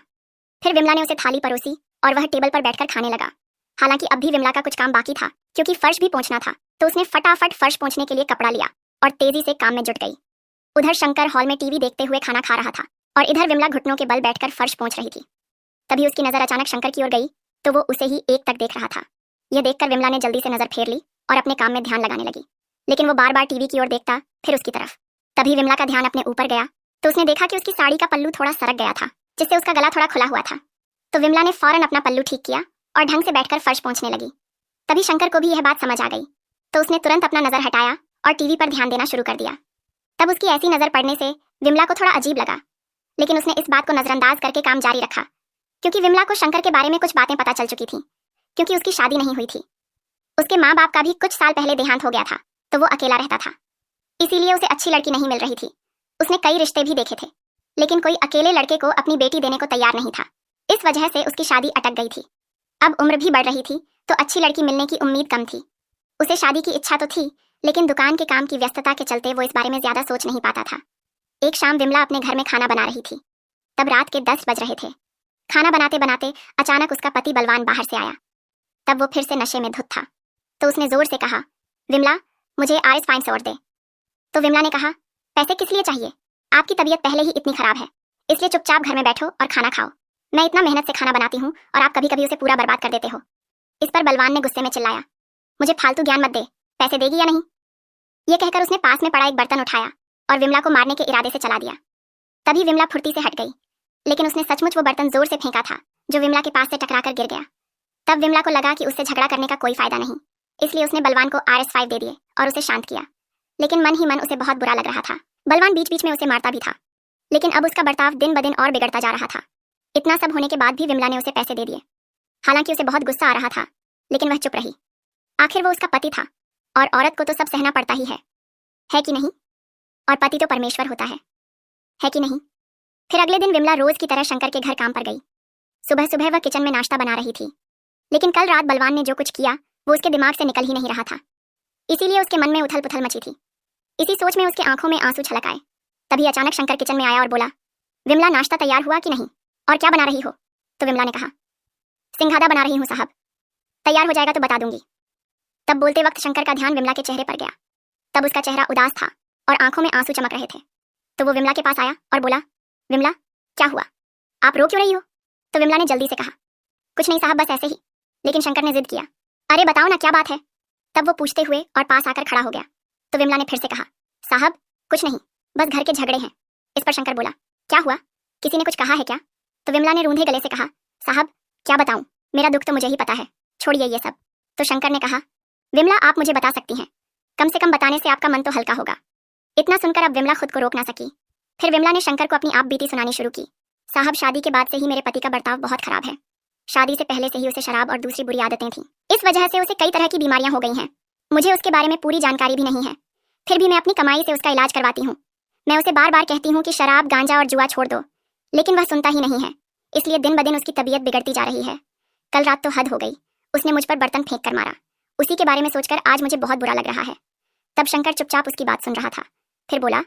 फिर विमला ने उसे थाली परोसी और वह टेबल पर बैठकर खाने लगा। हालांकि अब भी विमला का कुछ काम बाकी था, क्योंकि फर्श भी पोंछना था, तो उसने फटाफट फर्श पोंछने के लिए कपड़ा लिया और तेजी से काम में जुट गई। उधर शंकर हॉल में टीवी देखते हुए खाना खा रहा था और इधर विमला घुटनों के बल बैठकर फर्श पोंछ रही थी। तभी उसकी नजर अचानक शंकर की ओर गई तो वो उसे ही एक तक देख रहा था। यह देखकर विमला ने जल्दी से नजर फेर ली और अपने काम में ध्यान लगाने लगी, लेकिन वो बार बार टीवी की ओर देखता, फिर उसकी तरफ। तभी विमला का ध्यान अपने ऊपर गया तो उसने देखा कि उसकी साड़ी का पल्लू थोड़ा सरक गया था, जिससे उसका गला थोड़ा खुला हुआ था। तो विमला ने फौरन अपना पल्लू ठीक किया और ढंग से बैठकर फर्श पोंछने लगी। तभी शंकर को भी यह बात समझ आ गई, तो उसने तुरंत अपना नजर हटाया और टीवी पर ध्यान देना शुरू कर दिया। तब उसकी ऐसी नजर पड़ने से विमला को थोड़ा अजीब लगा, लेकिन उसने इस बात को नजरअंदाज करके काम जारी रखा, क्योंकि विमला को शंकर के बारे में कुछ बातें पता चल चुकी थी। क्योंकि उसकी शादी नहीं हुई थी, उसके माँ बाप का भी कुछ साल पहले देहांत हो गया था, तो वो अकेला रहता था, इसीलिए उसे अच्छी लड़की नहीं मिल रही थी। उसने कई रिश्ते भी देखे थे, लेकिन कोई अकेले लड़के को अपनी बेटी देने को तैयार नहीं था। इस वजह से उसकी शादी अटक गई थी। अब उम्र भी बढ़ रही थी तो अच्छी लड़की मिलने की उम्मीद कम थी। उसे शादी की इच्छा तो थी, लेकिन दुकान के काम की व्यस्तता के चलते वो इस बारे में ज्यादा सोच नहीं पाता था। एक शाम विमला अपने घर में खाना बना रही थी। तब रात के 10 बज रहे थे। खाना बनाते बनाते अचानक उसका पति बलवान बाहर से आया। तब वो फिर से नशे में धुत था, तो उसने जोर से कहा, विमला, मुझे आइस फाइन सोड दे। तो विमला ने कहा, पैसे किस लिए चाहिए? आपकी तबीयत पहले ही इतनी खराब है, इसलिए चुपचाप घर में बैठो और खाना खाओ। मैं इतना मेहनत से खाना बनाती हूँ और आप कभी कभी उसे पूरा बर्बाद कर देते हो। इस पर बलवान ने गुस्से में चिल्लाया, मुझे फालतू ज्ञान मत दे, पैसे देगी या नहीं? ये कहकर उसने पास में पड़ा एक बर्तन उठाया और विमला को मारने के इरादे से चला दिया। तभी विमला फुर्ती से हट गई, लेकिन उसने सचमुच वो बर्तन जोर से फेंका था जो विमला के पास से टकराकर गिर गया। तब विमला को लगा कि उससे झगड़ा करने का कोई फायदा नहीं, इसलिए उसने बलवान को RS5 दे दिए और उसे शांत किया। लेकिन मन ही मन उसे बहुत बुरा लग रहा था। बलवान बीच बीच में उसे मारता भी था, लेकिन अब उसका बर्ताव दिन ब दिन और बिगड़ता जा रहा था। इतना सब होने के बाद भी विमला ने उसे पैसे दे दिए। हालांकि उसे बहुत गुस्सा आ रहा था, लेकिन वह चुप रही। आखिर वो उसका पति था और औरत को तो सब सहना पड़ता ही है कि नहीं? और पति तो परमेश्वर होता है कि नहीं? फिर अगले दिन विमला रोज की तरह शंकर के घर काम पर गई। सुबह सुबह वह किचन में नाश्ता बना रही थी, लेकिन कल रात बलवान ने जो कुछ किया वो उसके दिमाग से निकल ही नहीं रहा था, इसीलिए उसके मन में उथल पुथल मची थी। इसी सोच में उसकी आंखों में आंसू छलक आए। तभी अचानक शंकर किचन में आया और बोला, विमला, नाश्ता तैयार हुआ कि नहीं और क्या बना रही हो? तो विमला ने कहा, सिंघाड़ा बना रही हूँ साहब, तैयार हो जाएगा तो बता दूंगी। तब बोलते वक्त शंकर का ध्यान विमला के चेहरे पर गया। तब उसका चेहरा उदास था और आंखों में आंसू चमक रहे थे, तो वो विमला के पास आया और बोला, विमला, क्या हुआ? आप रो क्यों रही हो? तो विमला ने जल्दी से कहा, कुछ नहीं साहब, बस ऐसे ही। लेकिन शंकर ने जिद किया, अरे बताओ ना क्या बात है। तब वो पूछते हुए और पास आकर खड़ा हो गया। तो विमला ने फिर से कहा, साहब कुछ नहीं, बस घर के झगड़े हैं। इस पर शंकर बोला, क्या हुआ, किसी ने कुछ कहा है क्या? तो विमला ने रूंधे गले से कहा, साहब क्या बताऊं, मेरा दुख तो मुझे ही पता है, छोड़िए ये सब। तो शंकर ने कहा, विमला आप मुझे बता सकती हैं, कम से कम बताने से आपका मन तो हल्का होगा। इतना सुनकर अब विमला खुद को रोक ना सकी। फिर विमला ने शंकर को अपनी आप बीती सुनानी शुरू की। साहब शादी के बाद से ही मेरे पति का बर्ताव बहुत खराब है। शादी से पहले से ही उसे शराब और दूसरी बुरी आदतें थीं। इस वजह से उसे कई तरह की बीमारियां हो गई हैं। मुझे उसके बारे में पूरी जानकारी भी नहीं है, फिर भी मैं अपनी कमाई से उसका इलाज करवाती हूँ। मैं उसे बार बार कहती हूँ कि शराब, गांजा और जुआ छोड़ दो, लेकिन वह सुनता ही नहीं है। इसलिए दिन ब दिन उसकी तबीयत बिगड़ती जा रही है। कल रात तो हद हो गई, उसने मुझ पर बर्तन फेंक कर मारा। उसी के बारे में सोचकर आज मुझे बहुत बुरा लग रहा है। तब शंकर चुपचाप उसकी बात सुन रहा था। फिर बोला,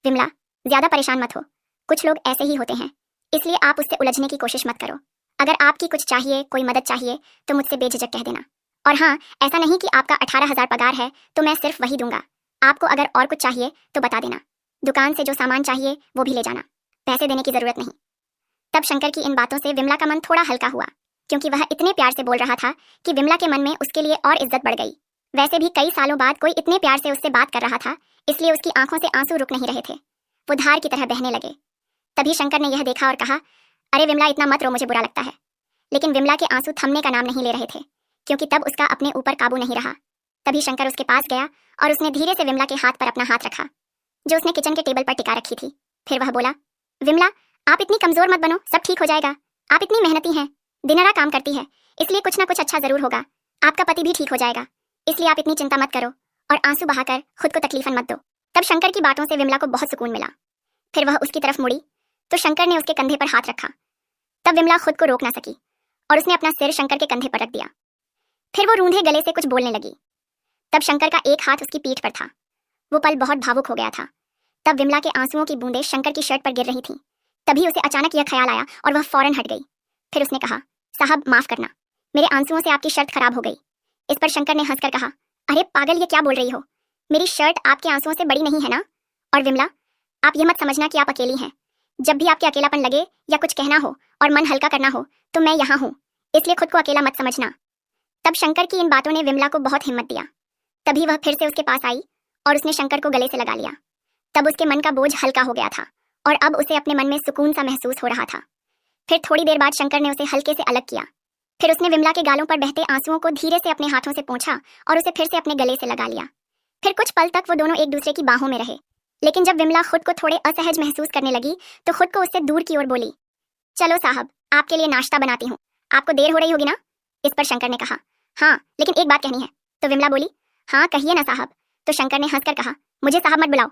विमला ज्यादा परेशान मत हो, कुछ लोग ऐसे ही होते हैं, इसलिए आप उससे उलझने की कोशिश मत करो। अगर आपकी कुछ चाहिए, कोई मदद चाहिए तो मुझसे बेझिझक कह देना। और हाँ, ऐसा नहीं कि आपका 18,000 पगार है तो मैं सिर्फ वही दूंगा। आपको अगर और कुछ चाहिए तो बता देना। दुकान से जो सामान चाहिए वो भी ले जाना, पैसे देने की जरूरत नहीं। तब शंकर की इन बातों से विमला का मन थोड़ा हल्का हुआ, क्योंकि वह इतने प्यार से बोल रहा था कि विमला के मन में उसके लिए और इज्जत बढ़ गई। वैसे भी कई सालों बाद कोई इतने प्यार से उससे बात कर रहा था, इसलिए उसकी आंखों से आंसू रुक नहीं रहे थे, वो धार की तरह बहने लगे। तभी शंकर ने यह देखा और कहा, अरे विमला इतना मत रो, मुझे बुरा लगता है। लेकिन विमला के आंसू थमने का नाम नहीं ले रहे थे, क्योंकि तब उसका अपने ऊपर काबू नहीं रहा। तभी शंकर उसके पास गया और उसने धीरे से विमला के हाथ पर अपना हाथ रखा, जो उसने किचन के टेबल पर टिका रखी थी। फिर वह बोला, विमला आप इतनी कमजोर मत बनो, सब ठीक हो जाएगा। आप इतनी मेहनती हैं, दिन रात काम करती है, इसलिए कुछ ना कुछ अच्छा जरूर होगा। आपका पति भी ठीक हो जाएगा, इसलिए आप इतनी चिंता मत करो और आंसू बहाकर खुद को तकलीफन मत दो। तब शंकर की बातों से विमला को बहुत सुकून मिला। फिर वह उसकी तरफ मुड़ी तो शंकर ने उसके कंधे पर हाथ रखा। तब विमला खुद को रोक ना सकी और उसने अपना सिर शंकर के कंधे पर रख दिया। फिर वो रूंधे गले से कुछ बोलने लगी। तब शंकर का एक हाथ उसकी पीठ पर था। वो पल बहुत भावुक हो गया था। तब विमला के आंसुओं की बूंदें शंकर की शर्ट पर गिर रही थीं। तभी उसे अचानक यह ख्याल आया और वह फौरन हट गई। फिर उसने कहा, साहब माफ करना, मेरे आंसुओं से आपकी शर्ट खराब हो गई। इस पर शंकर ने हंसकर कहा, अरे पागल, ये क्या बोल रही हो, मेरी शर्ट आपके आंसुओं से बड़ी नहीं है ना। और विमला आप यह मत समझना कि आप अकेली हैं। जब भी आपके अकेलापन लगे या कुछ कहना हो और मन हल्का करना हो तो मैं यहाँ हूँ, इसलिए खुद को अकेला मत समझना। तब शंकर की इन बातों ने विमला को बहुत हिम्मत दिया। तभी वह फिर से उसके पास आई और उसने शंकर को गले से लगा लिया। तब उसके मन का बोझ हल्का हो गया था और अब उसे अपने मन में सुकून सा महसूस हो रहा था। फिर थोड़ी देर बाद शंकर ने उसे हल्के से अलग किया। फिर उसने विमला के गालों पर बहते आंसुओं को धीरे से अपने हाथों से पोंछा और उसे फिर से अपने गले से लगा लिया। फिर कुछ पल तक वो दोनों एक दूसरे की बाहों में रहे, लेकिन जब विमला खुद को थोड़े असहज महसूस करने लगी तो खुद को उससे दूर की ओर बोली, चलो साहब आपके लिए नाश्ता बनाती हूँ, आपको देर हो रही होगी ना। इस पर शंकर ने कहा, हाँ लेकिन एक बात कहनी है। तो विमला बोली, हाँ कहिए ना साहब। तो शंकर ने हंसकर कहा, मुझे साहब मत बुलाओ,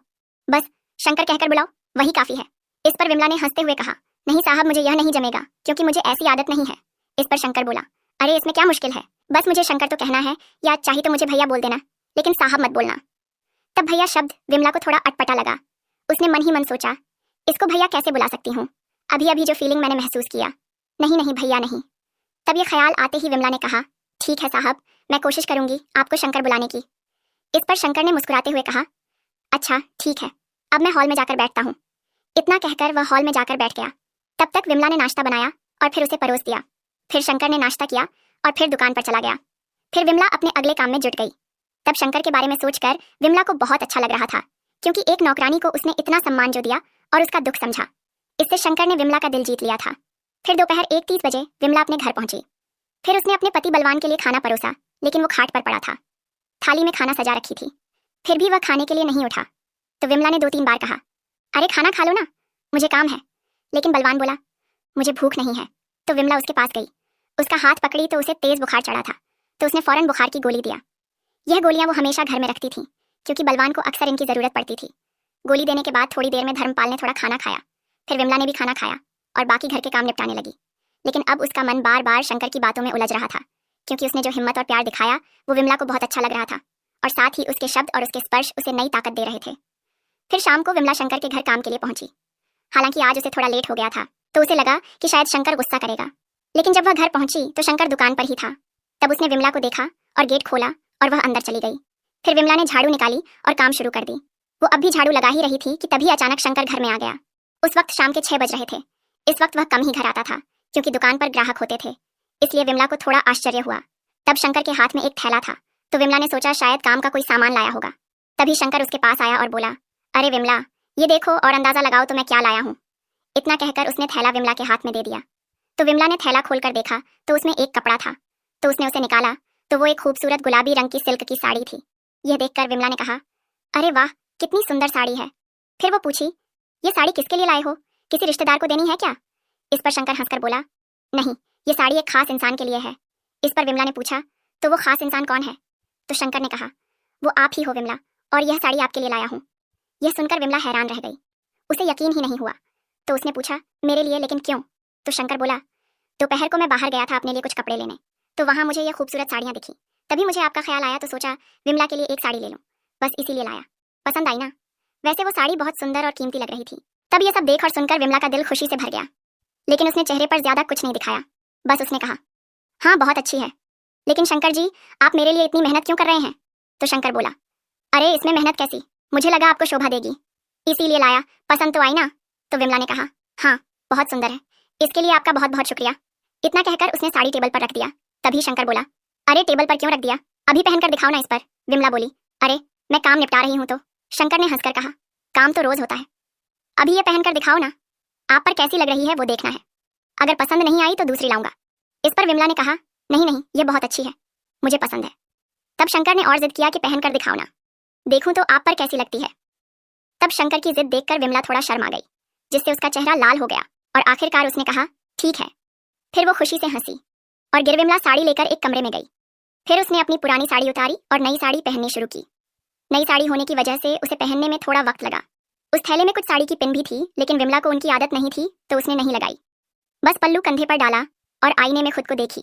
बस शंकर कहकर बुलाओ, वही काफी है। इस पर विमला ने हंसते हुए कहा, नहीं साहब मुझे यह नहीं जमेगा, क्योंकि मुझे ऐसी आदत नहीं है। इस पर शंकर बोला, अरे इसमें क्या मुश्किल है, बस मुझे शंकर तो कहना है, या चाहिए तो मुझे भैया बोल देना, लेकिन साहब मत बोलना। तब भैया शब्द विमला को थोड़ा अटपटा लगा। उसने मन ही मन सोचा, इसको भैया कैसे बुला सकती हूँ, अभी अभी जो फीलिंग मैंने महसूस किया, नहीं नहीं भैया नहीं। तब ये ख्याल आते ही विमला ने कहा, ठीक है साहब, मैं कोशिश करूंगी आपको शंकर बुलाने की। इस पर शंकर ने मुस्कुराते हुए कहा, अच्छा ठीक है, अब मैं हॉल में जाकर बैठता हूँ। इतना कहकर वह हॉल में जाकर बैठ गया। तब तक विमला ने नाश्ता बनाया और फिर उसे परोस दिया। फिर शंकर ने नाश्ता किया और फिर दुकान पर चला गया। फिर विमला अपने अगले काम में जुट गई। तब शंकर के बारे में सोचकर विमला को बहुत अच्छा लग रहा था, क्योंकि एक नौकरानी को उसने इतना सम्मान जो दिया और उसका दुख समझा, इससे शंकर ने विमला का दिल जीत लिया था। फिर दोपहर 1:30 बजे विमला अपने घर पहुंची। फिर उसने अपने पति बलवान के लिए खाना परोसा, लेकिन वो खाट पर पड़ा था। थाली में खाना सजा रखी थी, फिर भी वह खाने के लिए नहीं उठा। तो विमला ने 2-3 बार कहा, अरे खाना खा लो ना, मुझे काम है। लेकिन बलवान बोला, मुझे भूख नहीं है। तो विमला उसके पास गई, उसका हाथ पकड़ी तो उसे तेज बुखार चढ़ा था, तो उसने फौरन बुखार की गोली दिया। यह गोलियां वो हमेशा घर में रखती थी, क्योंकि बलवान को अक्सर इनकी जरूरत पड़ती थी। गोली देने के बाद थोड़ी देर में धर्मपाल ने थोड़ा खाना खाया। फिर विमला ने भी खाना खाया और बाकी घर के काम निपटाने लगी। लेकिन अब उसका मन बार बार शंकर की बातों में उलझ रहा था, क्योंकि उसने जो हिम्मत और प्यार दिखाया वो विमला को बहुत अच्छा लग रहा था, और साथ ही उसके शब्द और उसके स्पर्श उसे नई ताकत दे रहे थे। फिर शाम को विमला शंकर के घर काम के लिए पहुंची। हालांकि आज उसे थोड़ा लेट हो गया था, तो उसे लगा कि शायद शंकर गुस्सा करेगा। लेकिन जब वह घर पहुंची तो शंकर दुकान पर ही था। तब उसने विमला को देखा और गेट खोला और वह अंदर चली गई। फिर विमला ने झाड़ू निकाली और काम शुरू कर दी। वो अब भी झाड़ू लगा ही रही थी कि तभी अचानक शंकर घर में आ गया। उस वक्त शाम के 6 बज रहे थे। इस वक्त वह कम ही घर आता था क्योंकि दुकान पर ग्राहक होते थे, इसलिए विमला को थोड़ा आश्चर्य हुआ। तब शंकर के हाथ में एक थैला था, तो विमला ने सोचा शायद काम का कोई सामान लाया होगा। तभी शंकर उसके पास आया और बोला, अरे विमला, ये देखो और अंदाजा लगाओ तो मैं क्या लाया हूँ। इतना कहकर उसने थैला विमला के हाथ में दे दिया। तो विमला ने थैला खोलकर देखा तो उसमें एक कपड़ा था, तो उसने उसे निकाला तो वो एक खूबसूरत गुलाबी रंग की सिल्क की साड़ी थी। यह देखकर विमला ने कहा, अरे वाह, कितनी सुंदर साड़ी है। फिर वो पूछी, ये साड़ी किसके लिए लाए हो, किसी रिश्तेदार को देनी है क्या? इस पर शंकर हंसकर बोला, नहीं, ये साड़ी एक खास इंसान के लिए है। इस पर विमला ने पूछा, तो वो खास इंसान कौन है? तो शंकर ने कहा, वो आप ही हो विमला, और यह साड़ी आपके लिए लाया हूँ। यह सुनकर विमला हैरान रह गई, उसे यकीन ही नहीं हुआ। तो उसने पूछा, मेरे लिए, लेकिन क्यों? तो शंकर बोला, दोपहर को मैं बाहर गया था अपने लिए कुछ कपड़े लेने, तो वहां मुझे यह खूबसूरत साड़ियां दिखी। तभी मुझे आपका ख्याल आया तो सोचा विमला के लिए एक साड़ी ले लूं, बस इसीलिए लाया। पसंद आई ना? वैसे वो साड़ी बहुत सुंदर और कीमती लग रही थी। तब ये सब देख और सुनकर विमला का दिल खुशी से भर गया, लेकिन उसने चेहरे पर ज्यादा कुछ नहीं दिखाया। बस उसने कहा, हाँ बहुत अच्छी है, लेकिन शंकर जी, आप मेरे लिए इतनी मेहनत क्यों कर रहे हैं? तो शंकर बोला, अरे इसमें मेहनत कैसी, मुझे लगा आपको शोभा देगी, इसीलिए लाया। पसंद तो आई ना? तो विमला ने कहा, हाँ बहुत सुंदर है, इसके लिए आपका बहुत बहुत शुक्रिया। इतना कहकर उसने साड़ी टेबल पर रख दिया। तभी शंकर बोला, अरे टेबल पर क्यों रख दिया, अभी पहनकर दिखाओ ना इस पर। विमला बोली, अरे मैं काम निपटा रही हूँ। तो शंकर ने हंसकर कहा, काम तो रोज होता है, अभी ये पहनकर दिखाओ ना, आप पर कैसी लग रही है वो देखना है, अगर पसंद नहीं आई तो दूसरी लाऊंगा। इस पर विमला ने कहा, नहीं नहीं, ये बहुत अच्छी है, मुझे पसंद है। तब शंकर ने और जिद किया कि पहनकर दिखाओ ना, देखूं तो आप पर कैसी लगती है। तब शंकर की जिद देखकर विमला थोड़ा शर्मा गई, जिससे उसका चेहरा लाल हो गया और आखिरकार उसने कहा, ठीक है। फिर वो खुशी से हंसी और गिरविमला साड़ी लेकर एक कमरे में गई। फिर उसने अपनी पुरानी साड़ी उतारी और नई साड़ी पहननी शुरू की। नई साड़ी होने की वजह से उसे पहनने में थोड़ा वक्त लगा। उस थैले में कुछ साड़ी की पिन भी थी, लेकिन विमला को उनकी आदत नहीं थी तो उसने नहीं लगाई। बस पल्लू कंधे पर डाला और आईने में खुद को देखी,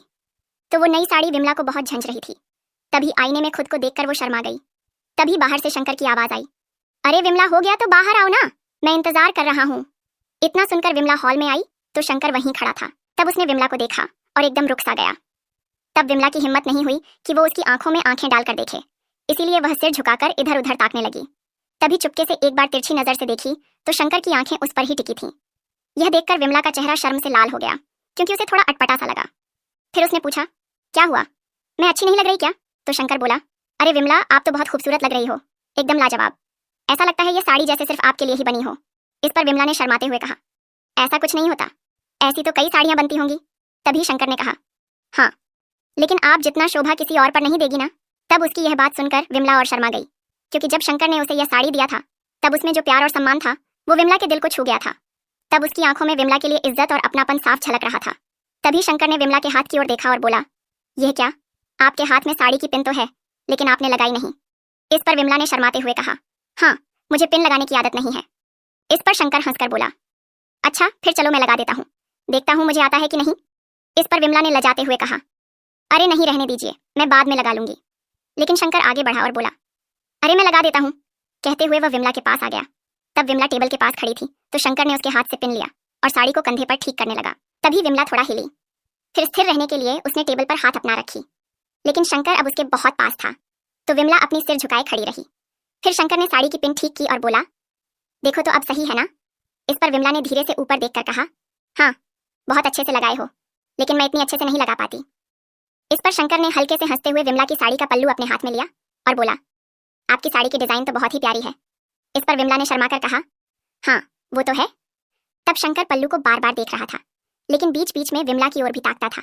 तो वो नई साड़ी विमला को बहुत झंझ रही थी। तभी आईने में खुद को देखकर वो शर्मा गई। तभी बाहर से शंकर की आवाज आई, अरे विमला, हो गया तो बाहर आओ ना, मैं इंतजार कर रहा हूँ। इतना सुनकर विमला हॉल में आई तो शंकर वहीं खड़ा था। तब उसने विमला को देखा और एकदम रुक सा गया। तब विमला की हिम्मत नहीं हुई कि वो उसकी आंखों में आंखें डालकर देखे, इसीलिए वह सिर झुकाकर इधर उधर ताकने लगी। तभी चुपके से एक बार तिरछी नजर से देखी तो शंकर की आंखें उस पर ही टिकी थीं। यह देखकर विमला का चेहरा शर्म से लाल हो गया, क्योंकि उसे थोड़ा अटपटा सा लगा। फिर उसने पूछा, क्या हुआ, मैं अच्छी नहीं लग रही क्या? तो शंकर बोला, अरे विमला, आप तो बहुत खूबसूरत लग रही हो, एकदम लाजवाब, ऐसा लगता है ये साड़ी जैसे सिर्फ आपके लिए ही बनी हो। इस पर विमला ने शर्माते हुए कहा, ऐसा कुछ नहीं होता, ऐसी तो कई साड़ियां बनती होंगी। तभी शंकर ने कहा, हाँ, लेकिन आप जितना शोभा किसी और पर नहीं देगी ना। तब उसकी यह बात सुनकर विमला और शर्मा गई, क्योंकि जब शंकर ने उसे यह साड़ी दिया था तब उसमें जो प्यार और सम्मान था वो विमला के दिल को छू गया था। तब उसकी आंखों में विमला के लिए इज्जत और अपनापन साफ झलक रहा था। तभी शंकर ने विमला के हाथ की ओर देखा और बोला, यह क्या, आपके हाथ में साड़ी की पिन तो है, लेकिन आपने लगाई नहीं। इस पर विमला ने शर्माते हुए कहा, हाँ, मुझे पिन लगाने की आदत नहीं है। इस पर शंकर हंसकर बोला, अच्छा फिर चलो मैं लगा देता हूँ, देखता हूँ मुझे आता है कि नहीं। इस पर विमला ने लजाते हुए कहा, अरे नहीं, रहने दीजिए, मैं बाद में लगा लूंगी। लेकिन शंकर आगे बढ़ा और बोला, अरे मैं लगा देता हूँ। कहते हुए वह विमला के पास आ गया। तब विमला टेबल के पास खड़ी थी तो शंकर ने उसके हाथ से पिन लिया और साड़ी को कंधे पर ठीक करने लगा। तभी विमला थोड़ा हिली, फिर स्थिर रहने के लिए उसने टेबल पर हाथ अपना रखी, लेकिन शंकर अब उसके बहुत पास था, तो विमला अपनी सिर झुकाए खड़ी रही। फिर शंकर ने साड़ी की पिन ठीक की और बोला, देखो तो अब सही है ना। इस पर विमला ने धीरे से ऊपर देखकर कहा, हाँ बहुत अच्छे से लगाए हो, लेकिन मैं इतनी अच्छे से नहीं लगा पाती। इस पर शंकर ने हल्के से हंसते हुए विमला की साड़ी का पल्लू अपने हाथ में लिया और बोला, आपकी साड़ी की डिजाइन तो बहुत ही प्यारी है। इस पर विमला ने शर्मा कर कहा, हाँ वो तो है। तब शंकर पल्लू को बार बार देख रहा था, लेकिन बीच बीच में विमला की ओर भी ताकता था।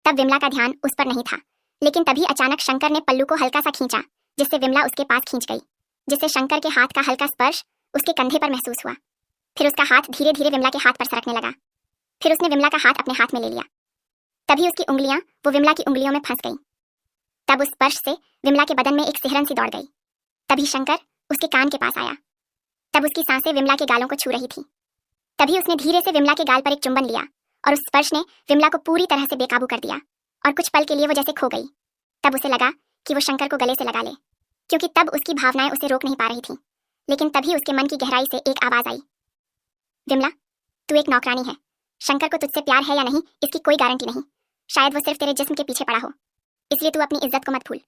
तब विमला का ध्यान उस पर नहीं था, लेकिन तभी अचानक शंकर ने पल्लू को हल्का सा खींचा, जिससे विमला उसके पास खींच गई, जिससे शंकर के हाथ का हल्का स्पर्श उसके कंधे पर महसूस हुआ। फिर उसका हाथ धीरे धीरे विमला के हाथ पर सरकने लगा। फिर उसने विमला का हाथ अपने हाथ में ले लिया। तभी उसकी उंगलियां वो विमला की उंगलियों में फंस गईं। तब उस स्पर्श से विमला के बदन में एक सिहरन सी दौड़ गई। तभी शंकर उसके कान के पास आया। तब उसकी सांसें विमला के गालों को छू रही थी। तभी उसने धीरे से विमला के गाल पर एक चुंबन लिया और उस स्पर्श ने विमला को पूरी तरह से बेकाबू कर दिया और कुछ पल के लिए वो जैसे खो गई। तब उसे लगा कि वो शंकर को गले से लगा ले, क्योंकि तब उसकी भावनाएं उसे रोक नहीं पा रही थीं। लेकिन तभी उसके मन की गहराई से एक आवाज आई, विमला तू एक नौकरानी है, शंकर को तुझसे प्यार है या नहीं इसकी कोई गारंटी नहीं, शायद वो सिर्फ तेरे जिस्म के पीछे पड़ा हो, इसलिए तू अपनी इज्जत को मत भूल।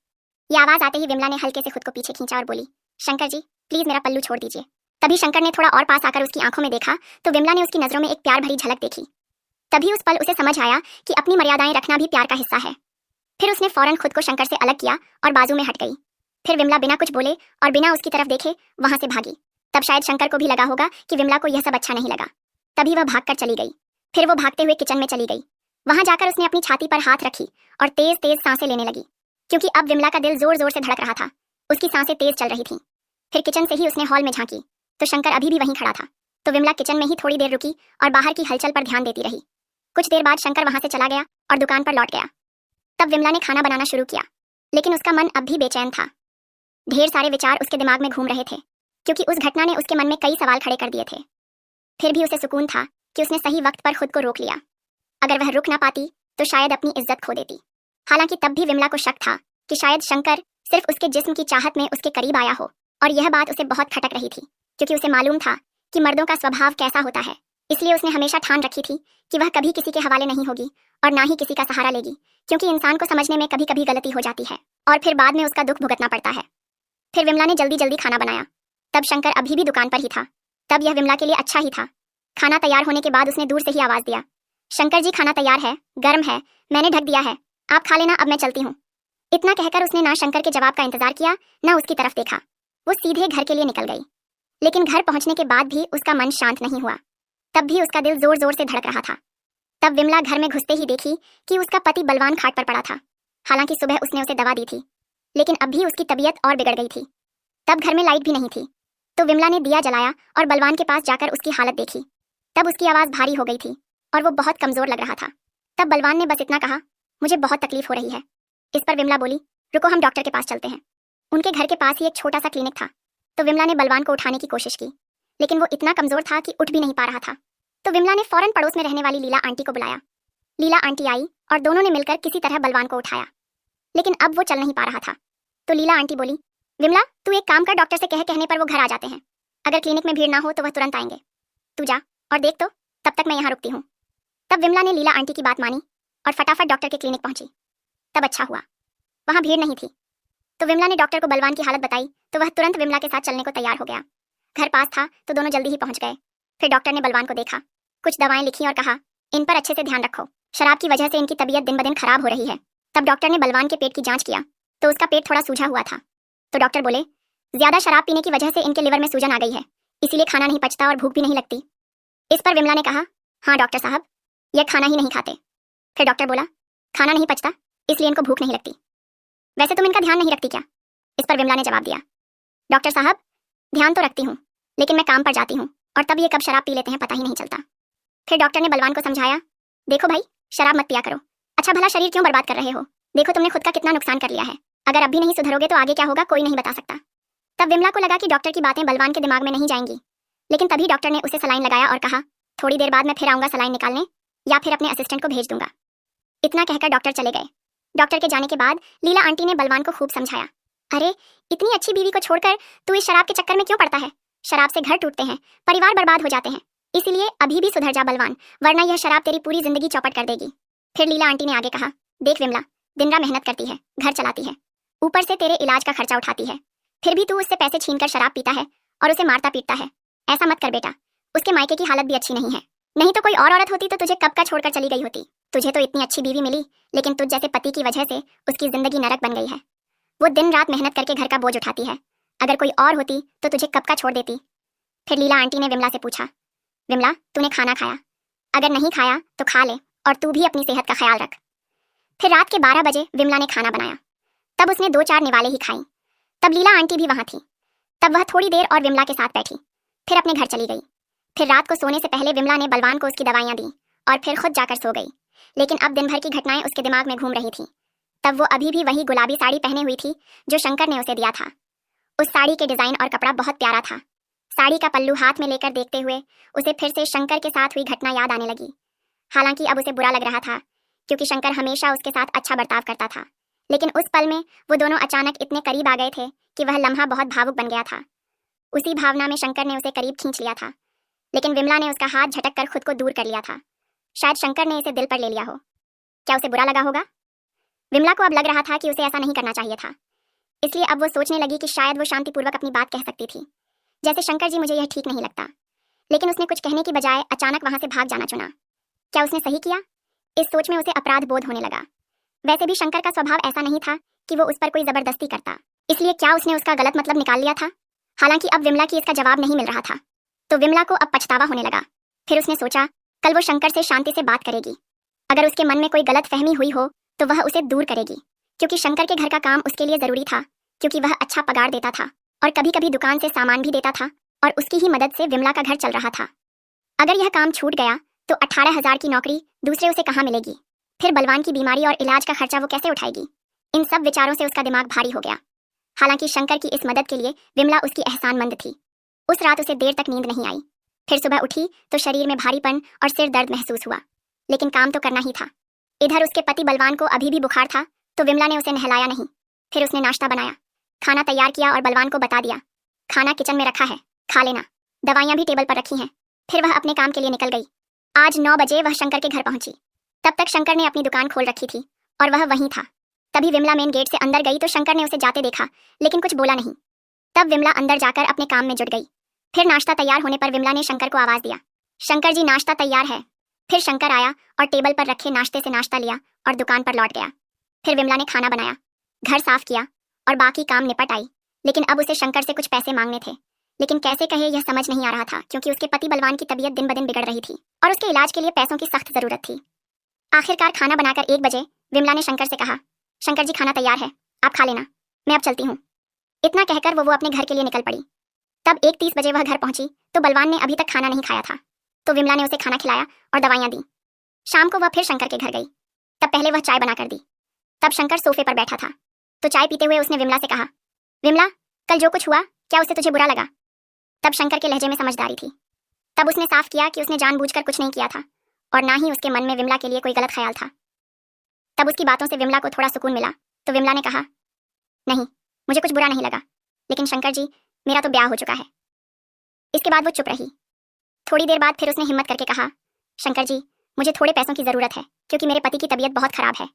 ये आवाज आते ही विमला ने हल्के से खुद को पीछे खींचा और बोली, शंकर जी प्लीज मेरा पल्लू छोड़ दीजिए, तभी शंकर ने थोड़ा और पास आकर उसकी आंखों में देखा तो विमला ने उसकी नजरों में एक प्यार भरी झलक देखी। तभी उस पल उसे समझ आया कि अपनी मर्यादाएं रखना भी प्यार का हिस्सा है। फिर उसने फौरन खुद को शंकर से अलग किया और बाजू में हट गई। फिर विमला बिना कुछ बोले और बिना उसकी तरफ देखे वहां से भागी। तब शायद शंकर को भी लगा होगा कि विमला को यह सब अच्छा नहीं लगा, तभी वह भागकर चली गई। फिर वो भागते हुए किचन में चली गई। वहां जाकर उसने अपनी छाती पर हाथ रखी और तेज तेज सांसें लेने लगी, क्योंकि अब विमला का दिल जोर जोर से धड़क रहा था। उसकी सांसें तेज चल रही थी। फिर किचन से ही उसने हॉल में झांकी तो शंकर अभी भी वहीं खड़ा था। तो विमला किचन में ही थोड़ी देर रुकी और बाहर की हलचल पर ध्यान देती रही। कुछ देर बाद शंकर वहां से चला गया और दुकान पर लौट गया। तब विमला ने खाना बनाना शुरू किया, लेकिन उसका मन अब भी बेचैन था। ढेर सारे विचार उसके दिमाग में घूम रहे थे, क्योंकि उस घटना ने उसके मन में कई सवाल खड़े कर दिए थे। फिर भी उसे सुकून था कि उसने सही वक्त पर खुद को रोक लिया। अगर वह रुक ना पाती तो शायद अपनी इज्जत खो देती। हालांकि तब भी विमला को शक था कि शायद शंकर सिर्फ उसके जिस्म की चाहत में उसके करीब आया हो, और यह बात उसे बहुत खटक रही थी, क्योंकि उसे मालूम था कि मर्दों का स्वभाव कैसा होता है। इसलिए उसने हमेशा ठान रखी थी कि वह कभी किसी के हवाले नहीं होगी और ना ही किसी का सहारा लेगी, क्योंकि इंसान को समझने में कभी कभी गलती हो जाती है और फिर बाद में उसका दुख भुगतना पड़ता है। फिर विमला ने जल्दी जल्दी खाना बनाया। तब शंकर अभी भी दुकान पर ही था। तब यह विमला के लिए अच्छा ही था। खाना तैयार होने के बाद उसने दूर से ही आवाज दिया, शंकर जी खाना तैयार है, गर्म है, मैंने ढक दिया है, आप खा लेना, अब मैं चलती हूँ। इतना कहकर उसने ना शंकर के जवाब का इंतजार किया ना उसकी तरफ देखा। वो सीधे घर के लिए निकल गई। लेकिन घर पहुंचने के बाद भी उसका मन शांत नहीं हुआ। तब भी उसका दिल जोर जोर से धड़क रहा था। तब विमला घर में घुसते ही देखी कि उसका पति बलवान खाट पर पड़ा था। हालांकि सुबह उसने उसे दवा दी थी, लेकिन अब भी उसकी तबीयत और बिगड़ गई थी। तब घर में लाइट भी नहीं थी, तो विमला ने दिया जलाया और बलवान के पास जाकर उसकी हालत देखी। तब उसकी आवाज भारी हो गई थी और वो बहुत कमजोर लग रहा था। तब बलवान ने बस इतना कहा, मुझे बहुत तकलीफ हो रही है। इस पर विमला बोली, रुको हम डॉक्टर के पास चलते हैं। उनके घर के पास ही एक छोटा सा क्लिनिक था। तो विमला ने बलवान को उठाने की कोशिश की, लेकिन वो इतना कमजोर था कि उठ भी नहीं पा रहा था। तो विमला ने फौरन पड़ोस में रहने वाली लीला आंटी को बुलाया। लीला आंटी आई और दोनों ने मिलकर किसी तरह बलवान को उठाया, लेकिन अब वो चल नहीं पा रहा था। तो लीला आंटी बोली, विमला तू एक काम कर, डॉक्टर से कहने पर वो घर आ जाते हैं। अगर क्लिनिक में भीड़ ना हो तो वह तुरंत आएंगे। तू जा और देख, तो तब तक मैं यहाँ रुकती हूँ। तब विमला ने लीला आंटी की बात मानी और फटाफट डॉक्टर के क्लिनिक पहुंची। तब अच्छा हुआ, वहां भीड़ नहीं थी। तो विमला ने डॉक्टर को बलवान की हालत बताई तो वह तुरंत विमला के साथ चलने को तैयार हो गया। घर पास था तो दोनों जल्दी ही पहुंच गए। फिर डॉक्टर ने बलवान को देखा, कुछ दवाएं लिखी और कहा, इन पर अच्छे से ध्यान रखो, शराब की वजह से इनकी तबीयत दिन ब दिन खराब हो रही है। तब डॉक्टर ने बलवान के पेट की जांच किया तो उसका पेट थोड़ा सूझा हुआ था। तो डॉक्टर बोले, ज्यादा शराब पीने की वजह से इनके लिवर में सूजन आ गई है, इसीलिए खाना नहीं पचता और भूख भी नहीं लगती। इस पर विमला ने कहा, हाँ डॉक्टर साहब, यह खाना ही नहीं खाते। फिर डॉक्टर बोला, खाना नहीं पचता इसलिए इनको भूख नहीं लगती। वैसे तुम इनका ध्यान नहीं रखती क्या? इस पर विमला ने जवाब दिया, डॉक्टर साहब ध्यान तो रखती हूँ, लेकिन मैं काम पर जाती हूँ और तब ये कब शराब पी लेते हैं पता ही नहीं चलता। फिर डॉक्टर ने बलवान को समझाया, देखो भाई, शराब मत पिया करो, अच्छा भला शरीर क्यों बर्बाद कर रहे हो? देखो तुमने खुद का कितना नुकसान कर लिया है। अगर अब भी नहीं सुधरोगे तो आगे क्या होगा कोई नहीं बता सकता। तब विमला को लगा कि डॉक्टर की बातें बलवान के दिमाग में नहीं जाएंगी, लेकिन तभी डॉक्टर ने उसे सलाइन लगाया और कहा, थोड़ी देर बाद मैं फिर आऊंगा सलाइन निकालने, या फिर अपने असिस्टेंट को भेज दूंगा। इतना कहकर डॉक्टर चले गए। डॉक्टर के जाने के बाद लीला आंटी ने बलवान को खूब समझाया, अरे इतनी अच्छी बीवी को छोड़कर तू इस शराब के चक्कर में क्यों पड़ता है? शराब से घर टूटते हैं, परिवार बर्बाद हो जाते हैं, इसीलिए अभी भी सुधर जा बलवान, वरना यह शराब तेरी पूरी जिंदगी चौपट कर देगी। फिर लीला आंटी ने आगे कहा, देख विमला, दिन रात मेहनत करती है, घर चलाती है, ऊपर से तेरे इलाज का खर्चा उठाती है, फिर भी तू उससे पैसे छीनकर शराब पीता है और उसे मारता पीटता है। ऐसा मत कर बेटा, उसके मायके की हालत भी अच्छी नहीं है, नहीं तो कोई और औरत होती तो तुझे कब का छोड़कर चली गई होती। तुझे तो इतनी अच्छी बीवी मिली, लेकिन तुझ जैसे पति की वजह से उसकी जिंदगी नरक बन गई है। वो दिन रात मेहनत करके घर का बोझ उठाती है, अगर कोई और होती तो तुझे कब का छोड़ देती। फिर लीला आंटी ने विमला से पूछा, विमला तूने खाना खाया? अगर नहीं खाया तो खा ले और तू भी अपनी सेहत का ख्याल रख। फिर रात के 12 बजे विमला ने खाना बनाया। तब उसने 2-4 निवाले ही खाई। तब लीला आंटी भी वहां थी। तब वह थोड़ी देर और विमला के साथ बैठी, फिर अपने घर चली गई। फिर रात को सोने से पहले विमला ने बलवान को उसकी दवाइयां दी और फिर खुद जाकर सो गई। लेकिन अब दिन भर की घटनाएं उसके दिमाग में घूम रही थी। तब वो अभी भी वही गुलाबी साड़ी पहने हुई थी जो शंकर ने उसे दिया था। उस साड़ी के डिजाइन और कपड़ा बहुत प्यारा था। साड़ी का पल्लू हाथ में लेकर देखते हुए उसे फिर से शंकर के साथ हुई घटना याद आने लगी। हालांकि अब उसे बुरा लग रहा था, क्योंकि शंकर हमेशा उसके साथ अच्छा बर्ताव करता था, लेकिन उस पल में वो दोनों अचानक इतने करीब आ गए थे कि वह लम्हा बहुत भावुक बन गया था। उसी भावना में शंकर ने उसे करीब खींच लिया था, लेकिन विमला ने उसका हाथ झटक कर खुद को दूर कर लिया था। शायद शंकर ने इसे दिल पर ले लिया हो। क्या उसे बुरा लगा होगा? विमला को अब लग रहा था कि उसे ऐसा नहीं करना चाहिए था, इसलिए अब वो सोचने लगी कि शायद वो शांतिपूर्वक अपनी बात कह सकती थी, जैसे शंकर जी मुझे यह ठीक नहीं लगता। लेकिन उसने कुछ कहने की बजाय अचानक वहां से भाग जाना चुना। क्या उसने सही किया? इस सोच में उसे अपराध बोध होने लगा। वैसे भी शंकर का स्वभाव ऐसा नहीं था कि वो उस पर कोई जबरदस्ती करता, इसलिए क्या उसने उसका गलत मतलब निकाल लिया था? हालांकि अब विमला की इसका जवाब नहीं मिल रहा था, तो विमला को अब पछतावा होने लगा। फिर उसने सोचा, कल वो शंकर से शांति से बात करेगी। अगर उसके मन में कोई गलत फहमी हुई हो तो वह उसे दूर करेगी, क्योंकि शंकर के घर का काम उसके लिए जरूरी था, क्योंकि वह अच्छा पगार देता था और कभी कभी दुकान से सामान भी देता था और उसकी ही मदद से विमला का घर चल रहा था। अगर यह काम छूट गया तो 18,000 की नौकरी दूसरे उसे कहाँ मिलेगी? फिर बलवान की बीमारी और इलाज का खर्चा वो कैसे उठाएगी? इन सब विचारों से उसका दिमाग भारी हो गया। हालांकि शंकर की इस मदद के लिए विमला उसकी एहसानमंद थी। उस रात उसे देर तक नींद नहीं आई। फिर सुबह उठी तो शरीर में भारीपन और सिर दर्द महसूस हुआ, लेकिन काम तो करना ही था। इधर उसके पति बलवान को अभी भी बुखार था, तो विमला ने उसे नहलाया नहीं। फिर उसने नाश्ता बनाया, खाना तैयार किया और बलवान को बता दिया, खाना किचन में रखा है, खा लेना। दवाइयां भी टेबल पर रखी हैं। फिर वह अपने काम के लिए निकल गई। आज 9 बजे वह शंकर के घर पहुंची। तब तक शंकर ने अपनी दुकान खोल रखी थी और वह वहीं था। तभी विमला मेन गेट से अंदर गई तो शंकर ने उसे जाते देखा, लेकिन कुछ बोला नहीं। तब विमला अंदर जाकर अपने काम में जुट गई। फिर नाश्ता तैयार होने पर विमला ने शंकर को आवाज दिया, शंकर जी नाश्ता तैयार है। फिर शंकर आया और टेबल पर रखे नाश्ते से नाश्ता लिया और दुकान पर लौट गया। फिर विमला ने खाना बनाया, घर साफ किया और बाकी काम निपट आई। लेकिन अब उसे शंकर से कुछ पैसे मांगने थे, लेकिन कैसे कहे यह समझ नहीं आ रहा था, क्योंकि उसके पति बलवान की तबीयत दिन ब दिन बिगड़ रही थी और उसके इलाज के लिए पैसों की सख्त जरूरत थी। आखिरकार खाना बनाकर 1 बजे विमला ने शंकर से कहा, शंकर जी खाना तैयार है, आप खा लेना, मैं अब चलती हूँ। इतना कहकर वो अपने घर के लिए निकल पड़ी। तब 1:30 बजे वह घर पहुंची तो बलवान ने अभी तक खाना नहीं खाया था, तो विमला ने उसे खाना खिलाया और दवाइयां दी। शाम को वह फिर शंकर के घर गई। तब पहले वह चाय बनाकर दी। तब शंकर सोफे पर बैठा था, तो चाय पीते हुए उसने विमला से कहा, विमला कल जो कुछ हुआ क्या उससे तुझे बुरा लगा? तब शंकर के लहजे में समझदारी थी। तब उसने साफ किया कि उसने जानबूझकर कुछ नहीं किया था और ना ही उसके मन में विमला के लिए कोई गलत ख्याल था। तब उसकी बातों से विमला को थोड़ा सुकून मिला, तो विमला ने कहा, नहीं मुझे कुछ बुरा नहीं लगा, लेकिन शंकर जी मेरा तो ब्याह हो चुका है। इसके बाद वो चुप रही। थोड़ी देर बाद फिर उसने हिम्मत करके कहा, शंकर जी मुझे थोड़े पैसों की जरूरत है, क्योंकि मेरे पति की तबीयत बहुत खराब है।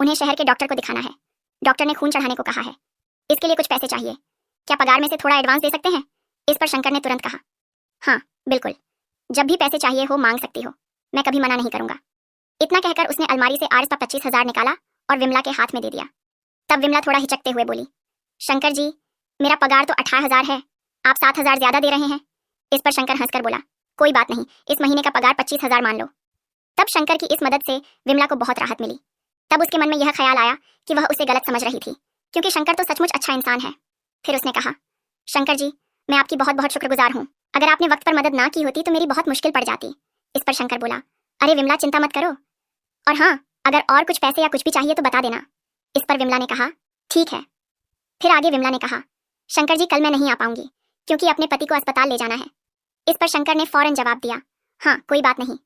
उन्हें शहर के डॉक्टर को दिखाना है। डॉक्टर ने खून चढ़ाने को कहा है। इसके लिए कुछ पैसे चाहिए। क्या पगार में से थोड़ा एडवांस दे सकते हैं? इस पर शंकर ने तुरंत कहा, हाँ बिल्कुल, जब भी पैसे चाहिए हो मांग सकती हो, मैं कभी मना नहीं करूंगा। इतना कहकर उसने अलमारी से आरस का 25,000 निकाला और विमला के हाथ में दे दिया। तब विमला थोड़ा हिचकते हुए बोली, शंकर जी मेरा पगार तो 18,000 है, आप 7,000 ज्यादा दे रहे हैं। इस पर शंकर हंसकर बोला, कोई बात नहीं, इस महीने का पगार 25,000 मान लो। तब शंकर की इस मदद से विमला को बहुत राहत मिली। तब उसके मन में यह ख्याल आया कि वह उसे गलत समझ रही थी, क्योंकि शंकर तो सचमुच अच्छा इंसान है। फिर उसने कहा, शंकर जी मैं आपकी बहुत बहुत शुक्रगुजार हूँ। अगर आपने वक्त पर मदद ना की होती तो मेरी बहुत मुश्किल पड़ जाती। इस पर शंकर बोला, अरे विमला चिंता मत करो, और हाँ अगर और कुछ पैसे या कुछ भी चाहिए तो बता देना। इस पर विमला ने कहा, ठीक है। फिर आगे विमला ने कहा, शंकर जी कल मैं नहीं आ पाऊंगी, क्योंकि अपने पति को अस्पताल ले जाना है। इस पर शंकर ने फौरन जवाब दिया, हाँ कोई बात नहीं।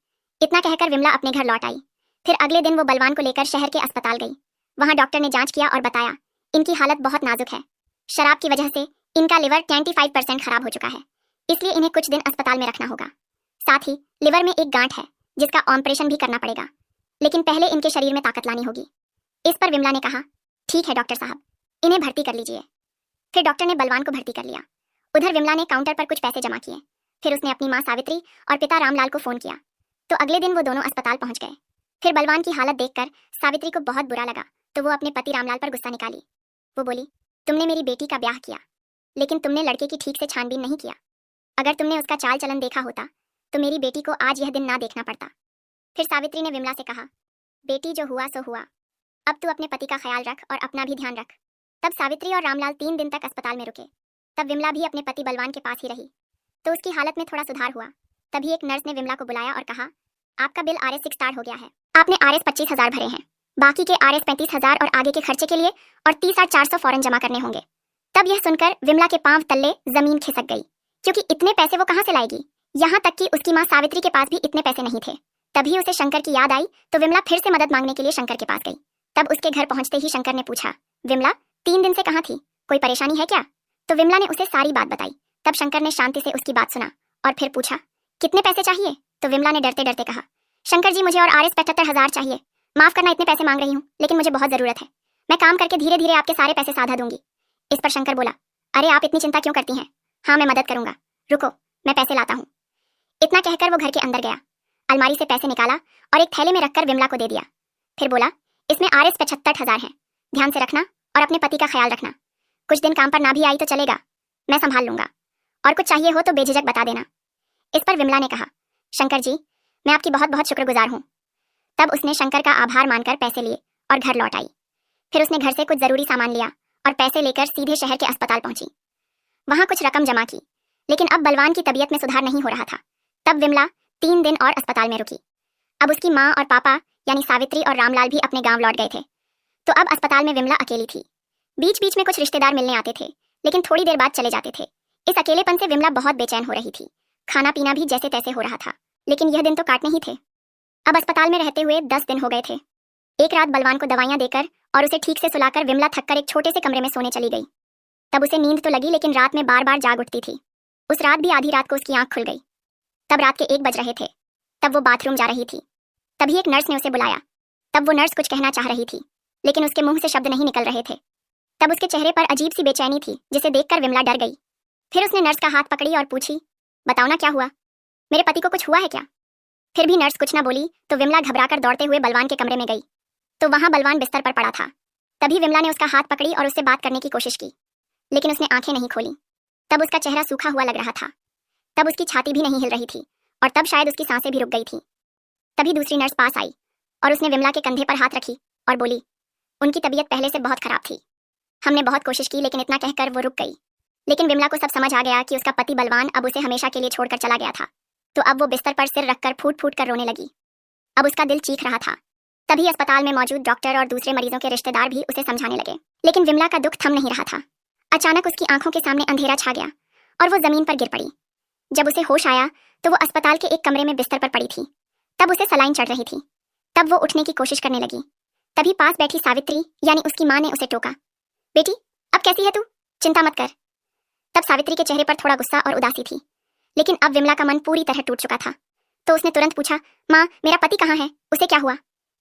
इतना कहकर विमला अपने घर लौट आई। फिर अगले दिन वो बलवान को लेकर शहर के अस्पताल गई। वहां डॉक्टर ने जांच किया और बताया, इनकी हालत बहुत नाजुक है। शराब की वजह से इनका लिवर 25% खराब हो चुका है, इसलिए इन्हें कुछ दिन अस्पताल में रखना होगा। साथ ही लिवर में एक गांठ है जिसका ऑपरेशन भी करना पड़ेगा, लेकिन पहले इनके शरीर में ताकत लानी होगी। इस पर विमला ने कहा, ठीक है डॉक्टर साहब, इन्हें भर्ती कर लीजिए। फिर डॉक्टर ने बलवान को भर्ती कर लिया। उधर विमला ने काउंटर पर कुछ पैसे जमा किए। फिर उसने अपनी माँ सावित्री और पिता रामलाल को फोन किया, तो अगले दिन वो दोनों अस्पताल पहुंच गए। फिर बलवान की हालत देखकर सावित्री को बहुत बुरा लगा, तो वो अपने पति रामलाल पर गुस्सा निकाली। वो बोली, तुमने मेरी बेटी का ब्याह किया, लेकिन तुमने लड़के की ठीक से छानबीन नहीं किया। अगर तुमने उसका चाल चलन देखा होता तो मेरी बेटी को आज यह दिन ना देखना पड़ता। फिर सावित्री ने विमला से कहा, बेटी जो हुआ सो हुआ, अब तू अपने पति का ख्याल रख और अपना भी ध्यान रख। तब सावित्री और रामलाल 3 दिन तक अस्पताल में रुके। तब विमला भी अपने पति बलवान के पास ही रही, तो उसकी हालत में थोड़ा सुधार हुआ। तभी एक नर्स ने विमला को बुलाया और कहा, आपका बिल RS 6 स्टार हो गया है। आपने RS 25,000 भरे हैं, बाकी के RS 35,000 और आगे के खर्चे के लिए और 30,400 फौरन जमा करने होंगे। तब यह सुनकर विमला के पांव तल्ले जमीन खिसक गई, क्योंकि इतने पैसे वो कहाँ से लाएगी। यहाँ तक कि उसकी माँ सावित्री के पास भी इतने पैसे नहीं थे। तभी उसे शंकर की याद आई, तो विमला फिर से मदद मांगने के लिए शंकर के पास गई। तब उसके घर पहुंचते ही शंकर ने पूछा, विमला 3 दिन से कहाँ थी, कोई परेशानी है क्या? तो विमला ने उसे सारी बात बताई। तब शंकर ने शांति से उसकी बात सुना और फिर पूछा, कितने पैसे चाहिए? तो विमला ने डरते डरते कहा, शंकर जी मुझे और RS 75,000 चाहिए। माफ करना इतने पैसे मांग रही हूँ, लेकिन मुझे बहुत जरूरत है। मैं काम करके धीरे धीरे आपके सारे पैसे साधा दूंगी। इस पर शंकर बोला, अरे आप इतनी चिंता क्यों करती हैं? हाँ मैं मदद करूंगा, रुको मैं पैसे लाता हूँ। इतना कहकर वो घर के अंदर गया, अलमारी से पैसे निकाला और एक थैले में रखकर विमला को दे दिया। फिर बोला, इसमें RS 75,000 है, ध्यान से रखना और अपने पति का ख्याल रखना। कुछ दिन काम पर ना भी आई तो चलेगा, मैं संभाल लूंगा, और कुछ चाहिए हो तो बेझिझक बता देना। इस पर विमला ने कहा, शंकर जी मैं आपकी बहुत बहुत शुक्रगुजार हूँ। तब उसने शंकर का आभार मानकर पैसे लिए और घर लौट आई। फिर उसने घर से कुछ जरूरी सामान लिया और पैसे लेकर सीधे शहर के अस्पताल पहुंची। वहां कुछ रकम जमा की, लेकिन अब बलवान की तबीयत में सुधार नहीं हो रहा था। तब विमला 3 दिन और अस्पताल में रुकी। अब उसकी माँ और पापा यानी सावित्री और रामलाल भी अपने गांव लौट गए थे, तो अब अस्पताल में विमला अकेली थी। बीच बीच में कुछ रिश्तेदार मिलने आते थे, लेकिन थोड़ी देर बाद चले जाते थे। इस अकेलेपन से विमला बहुत बेचैन हो रही थी। खाना पीना भी जैसे तैसे हो रहा था, लेकिन यह दिन तो काटने ही थे। अब अस्पताल में रहते हुए 10 दिन हो गए थे। एक रात बलवान को दवाइयां देकर और उसे ठीक से सुलाकर विमला थककर एक छोटे से कमरे में सोने चली गई। तब उसे नींद तो लगी, लेकिन रात में बार बार जाग उठती थी। उस रात भी आधी रात को उसकी आंख खुल गई। तब रात के 1 बज रहे थे। तब वो बाथरूम जा रही थी। तभी एक नर्स ने उसे बुलाया। तब वो नर्स कुछ कहना चाह रही थी, लेकिन उसके मुंह से शब्द नहीं निकल रहे थे। तब उसके चेहरे पर अजीब सी बेचैनी थी, जिसे देखकर विमला डर गई। फिर उसने नर्स का हाथ पकड़ी और पूछी, बताओ ना क्या हुआ, मेरे पति को कुछ हुआ है क्या? फिर भी नर्स कुछ ना बोली तो विमला घबराकर दौड़ते हुए बलवान के कमरे में गई, तो वहां बलवान बिस्तर पर पड़ा था। तभी विमला ने उसका हाथ पकड़ी और उससे बात करने की कोशिश की, लेकिन उसने आंखें नहीं खोली। तब उसका चेहरा सूखा हुआ लग रहा था। तब उसकी छाती भी नहीं हिल रही थी, और तब शायद उसकी सांसें भी रुक गई थी। तभी दूसरी नर्स पास आई और उसने विमला के कंधे पर हाथ रखी और बोली, उनकी तबीयत पहले से बहुत खराब थी, हमने बहुत कोशिश की, लेकिन इतना कहकर वो रुक गई। लेकिन विमला को सब समझ आ गया कि उसका पति बलवान अब उसे हमेशा के लिए छोड़कर चला गया था, तो अब वो बिस्तर पर सिर रखकर फूट फूट कर रोने लगी। अब उसका दिल चीख रहा था। तभी अस्पताल में मौजूद डॉक्टर और दूसरे मरीजों के रिश्तेदार भी उसे समझाने लगे, लेकिन विमला का दुख थम नहीं रहा था। अचानक उसकी आंखों के सामने अंधेरा छा गया और वो जमीन पर गिर पड़ी। जब उसे होश आया तो वो अस्पताल के एक कमरे में बिस्तर पर पड़ी थी। तब उसे सलाइन चढ़ रही थी। तब वो उठने की कोशिश करने लगी। तभी पास बैठी सावित्री यानी उसकी माँ ने उसे टोका, बेटी अब कैसी है तू, चिंता मत कर। तब सावित्री के चेहरे पर थोड़ा गुस्सा और उदासी थी, लेकिन अब विमला का मन पूरी तरह टूट चुका था। तो उसने तुरंत पूछा, माँ मेरा पति कहाँ है, उसे क्या हुआ?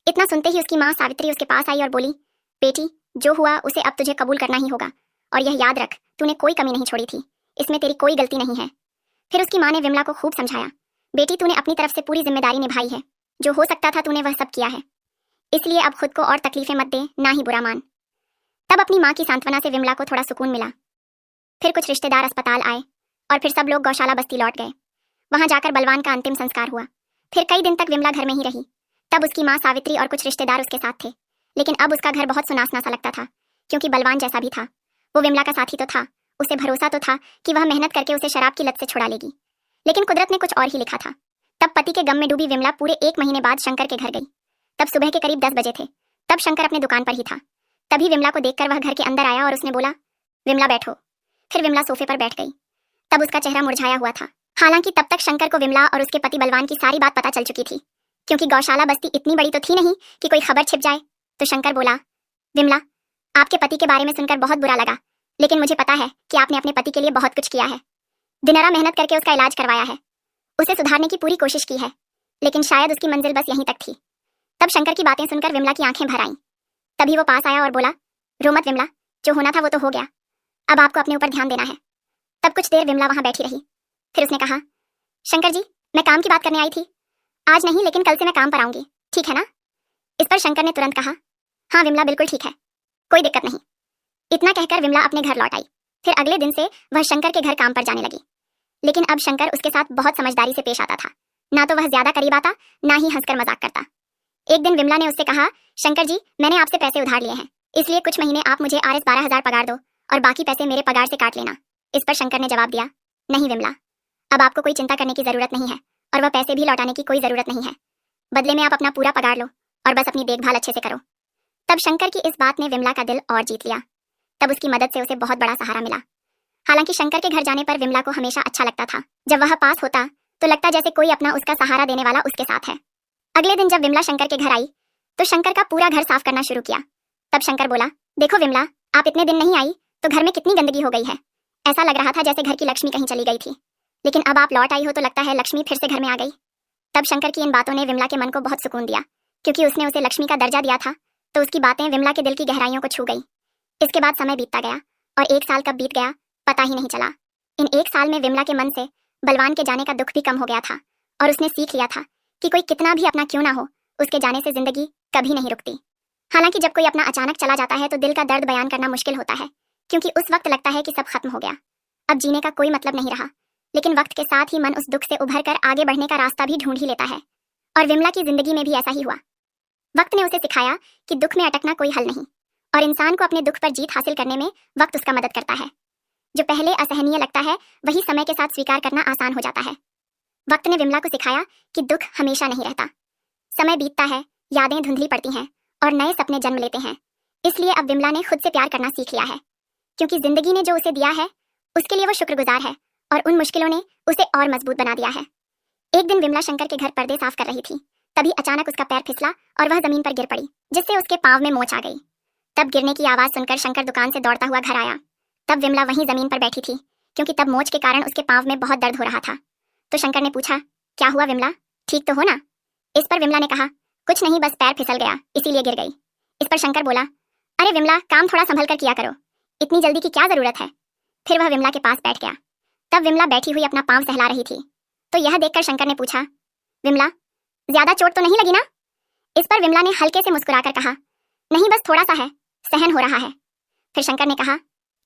इतना सुनते ही उसकी माँ सावित्री उसके पास आई और बोली, बेटी जो हुआ उसे अब तुझे कबूल करना ही होगा, और यह याद रख तूने कोई कमी नहीं छोड़ी थी, इसमें तेरी कोई गलती नहीं है। फिर उसकी माँ ने विमला को खूब समझाया, बेटी तूने अपनी तरफ से पूरी जिम्मेदारी निभाई है, जो हो सकता था तूने वह सब किया है, इसलिए अब खुद को और तकलीफें मत दे, ना ही बुरा मान। तब अपनी माँ की सांत्वना से विमला को थोड़ा सुकून मिला। फिर कुछ रिश्तेदार अस्पताल आए और फिर सब लोग गौशाला बस्ती लौट गए। वहां जाकर बलवान का अंतिम संस्कार हुआ। फिर कई दिन तक विमला घर में ही रही। तब उसकी माँ सावित्री और कुछ रिश्तेदार उसके साथ थे, लेकिन अब उसका घर बहुत सुनासना सा लगता था, क्योंकि बलवान जैसा भी था, वो विमला का साथी तो था। उसे भरोसा तो था कि वह मेहनत करके उसे शराब की लत से छुड़ा लेगी, लेकिन कुदरत ने कुछ और ही लिखा था। तब पति के गम में डूबी विमला पूरे 1 महीने बाद शंकर के घर गई। तब सुबह के करीब 10 बजे थे। तब शंकर अपने दुकान पर ही था। तभी विमला को देखकर वह घर के अंदर आया और उसने बोला, विमला बैठो। फिर विमला सोफे पर बैठ गई। तब उसका चेहरा मुरझाया हुआ था। हालांकि तब तक शंकर को विमला और उसके पति बलवान की सारी बात पता चल चुकी थी, क्योंकि गौशाला बस्ती इतनी बड़ी तो थी नहीं कि कोई खबर छिप जाए। तो शंकर बोला, विमला आपके पति के बारे में सुनकर बहुत बुरा लगा, लेकिन मुझे पता है कि आपने अपने पति के लिए बहुत कुछ किया है, दिनरा मेहनत करके उसका इलाज करवाया है, उसे सुधारने की पूरी कोशिश की है, लेकिन शायद उसकी मंजिल बस यहीं तक थी। तब शंकर की बातें सुनकर विमला की आंखें भर आईं। तभी वो पास आया और बोला, रो मत विमला, जो होना था वो तो हो गया, अब आपको अपने ऊपर ध्यान देना है। तब कुछ देर विमला वहां बैठी रही। फिर उसने कहा, शंकर जी मैं काम की बात करने आई थी, आज नहीं लेकिन कल से मैं काम पर आऊंगी, ठीक है ना? इस पर शंकर ने तुरंत कहा, हाँ विमला बिल्कुल ठीक है, कोई दिक्कत नहीं। इतना कहकर विमला अपने घर लौट आई। फिर अगले दिन से वह शंकर के घर काम पर जाने लगी, लेकिन अब शंकर उसके साथ बहुत समझदारी से पेश आता था। ना तो वह ज्यादा करीब आता, ना ही हंसकर मजाक करता। एक दिन विमला ने उससे कहा, शंकर जी मैंने आपसे पैसे उधार लिए हैं, इसलिए कुछ महीने आप मुझे RS 12,000 पगार दो और बाकी पैसे मेरे पगार से काट लेना। इस पर शंकर ने जवाब दिया, नहीं विमला, अब आपको कोई चिंता करने की जरूरत नहीं है और वह पैसे भी लौटाने की कोई जरूरत नहीं है। बदले में आप अपना पूरा पगार लो और बस अपनी देखभाल अच्छे से करो। तब शंकर की इस बात ने विमला का दिल और जीत लिया। तब उसकी मदद से उसे बहुत बड़ा सहारा मिला। हालांकि शंकर के घर जाने पर विमला को हमेशा अच्छा लगता था। जब वह पास होता तो लगता जैसे कोई अपना उसका सहारा देने वाला उसके साथ है। अगले दिन जब विमला शंकर के घर आई तो शंकर का पूरा घर साफ करना शुरू किया। तब शंकर बोला, देखो विमला, आप इतने दिन नहीं आई तो घर में कितनी गंदगी हो गई है। ऐसा लग रहा था जैसे घर की लक्ष्मी कहीं चली गई थी, लेकिन अब आप लौट आई हो तो लगता है लक्ष्मी फिर से घर में आ गई। तब शंकर की इन बातों ने विमला के मन को बहुत सुकून दिया, क्योंकि उसने उसे लक्ष्मी का दर्जा दिया था, तो उसकी बातें विमला के दिल की गहराइयों को छू गई। इसके बाद समय बीतता गया और 1 साल कब बीत गया पता ही नहीं चला। इन 1 साल में विमला के मन से बलवान के जाने का दुख भी कम हो गया था और उसने सीख लिया था कि कोई कितना भी अपना क्यों ना हो, उसके जाने से जिंदगी कभी नहीं रुकती। हालांकि जब कोई अपना अचानक चला जाता है तो दिल का दर्द बयान करना मुश्किल होता है, क्योंकि उस वक्त लगता है कि सब खत्म हो गया, अब जीने का कोई मतलब नहीं रहा। लेकिन वक्त के साथ ही मन उस दुख से उभर कर आगे बढ़ने का रास्ता भी ढूंढ ही लेता है, और विमला की जिंदगी में भी ऐसा ही हुआ। वक्त ने उसे सिखाया कि दुख में अटकना कोई हल नहीं, और इंसान को अपने दुख पर जीत हासिल करने में वक्त उसका मदद करता है। जो पहले असहनीय लगता है वही समय के साथ स्वीकार करना आसान हो जाता है। वक्त ने विमला को सिखाया कि दुख हमेशा नहीं रहता, समय बीतता है, यादें धुंधली पड़ती हैं और नए सपने जन्म लेते हैं। इसलिए अब विमला ने खुद से प्यार करना सीख लिया है, क्योंकि जिंदगी ने जो उसे दिया है उसके लिए वो शुक्रगुजार है, और उन मुश्किलों ने उसे और मजबूत बना दिया है। एक दिन विमला शंकर के घर पर्दे साफ कर रही थी, तभी अचानक उसका पैर फिसला और वह जमीन पर गिर पड़ी, जिससे उसके पांव में मोच आ गई। तब गिरने की आवाज सुनकर शंकर दुकान से दौड़ता हुआ घर आया। तब विमला वहीं जमीन पर बैठी थी, क्योंकि तब मोच के कारण उसके पांव में बहुत दर्द हो रहा था। तो शंकर ने पूछा, क्या हुआ विमला, ठीक तो हो ना? इस पर विमला ने कहा, कुछ नहीं, बस पैर फिसल गया इसीलिए गिर गई। इस पर शंकर बोला, अरे विमला, काम थोड़ा संभल कर किया करो, इतनी जल्दी की क्या जरूरत है। फिर वह विमला के पास बैठ गया। तब विमला बैठी हुई अपना पांव सहला रही थी, तो यह देखकर शंकर ने पूछा, विमला, ज्यादा चोट तो नहीं लगी ना? इस पर विमला ने हल्के से मुस्कुराकर कहा, नहीं, बस थोड़ा सा है, सहन हो रहा है। फिर शंकर ने कहा,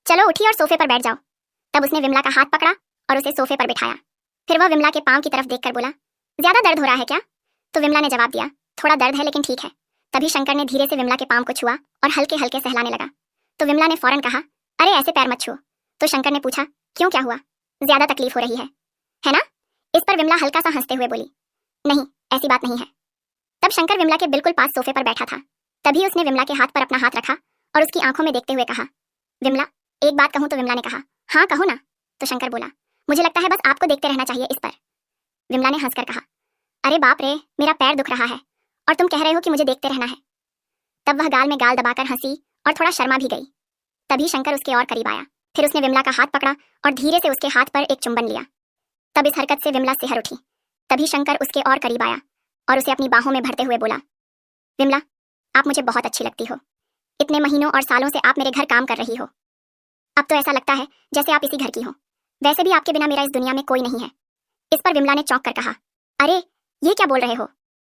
चलो उठी और सोफे पर बैठ जाओ। तब उसने विमला का हाथ पकड़ा और उसे सोफे पर बिठाया। फिर वह विमला के पांव की तरफ देखकर बोला, ज्यादा दर्द हो रहा है क्या? तो विमला ने जवाब दिया, थोड़ा दर्द है लेकिन ठीक है। तभी शंकर ने धीरे से विमला के पांव को छुआ और हल्के हल्के सहलाने लगा। तो विमला ने फौरन कहा, अरे ऐसे पैर मत छुओ। तो शंकर ने पूछा, क्यों, क्या हुआ, ज्यादा तकलीफ हो रही है ना? इस पर विमला हल्का सा हंसते हुए बोली, नहीं, ऐसी बात नहीं है। तब शंकर विमला के बिल्कुल पास सोफे पर बैठा था। तभी उसने विमला के हाथ पर अपना हाथ रखा और उसकी आंखों में देखते हुए कहा, विमला, एक बात कहूं? तो विमला ने कहा, हाँ कहो ना। तो शंकर बोला, मुझे लगता है बस आपको देखते रहना चाहिए इस पर। विमला ने हंसकर कहा, अरे बाप रे, मेरा पैर दुख रहा है और तुम कह रहे हो कि मुझे देखते रहना है। तब वह गाल में गाल दबाकर हंसी और थोड़ा शर्मा भी गई। तभी शंकर उसके और करीब आया। फिर उसने विमला का हाथ पकड़ा और धीरे से उसके हाथ पर एक चुंबन लिया। तब इस हरकत से विमला सिहर उठी। तभी शंकर उसके और करीब आया और उसे अपनी बाहों में भरते हुए बोला, विमला, आप मुझे बहुत अच्छी लगती हो। इतने महीनों और सालों से आप मेरे घर काम कर रही हो, अब तो ऐसा लगता है जैसे आप इसी घर की हो। वैसे भी आपके बिना मेरा इस दुनिया में कोई नहीं है। इस पर विमला ने चौंक कर कहा, अरे ये क्या बोल रहे हो?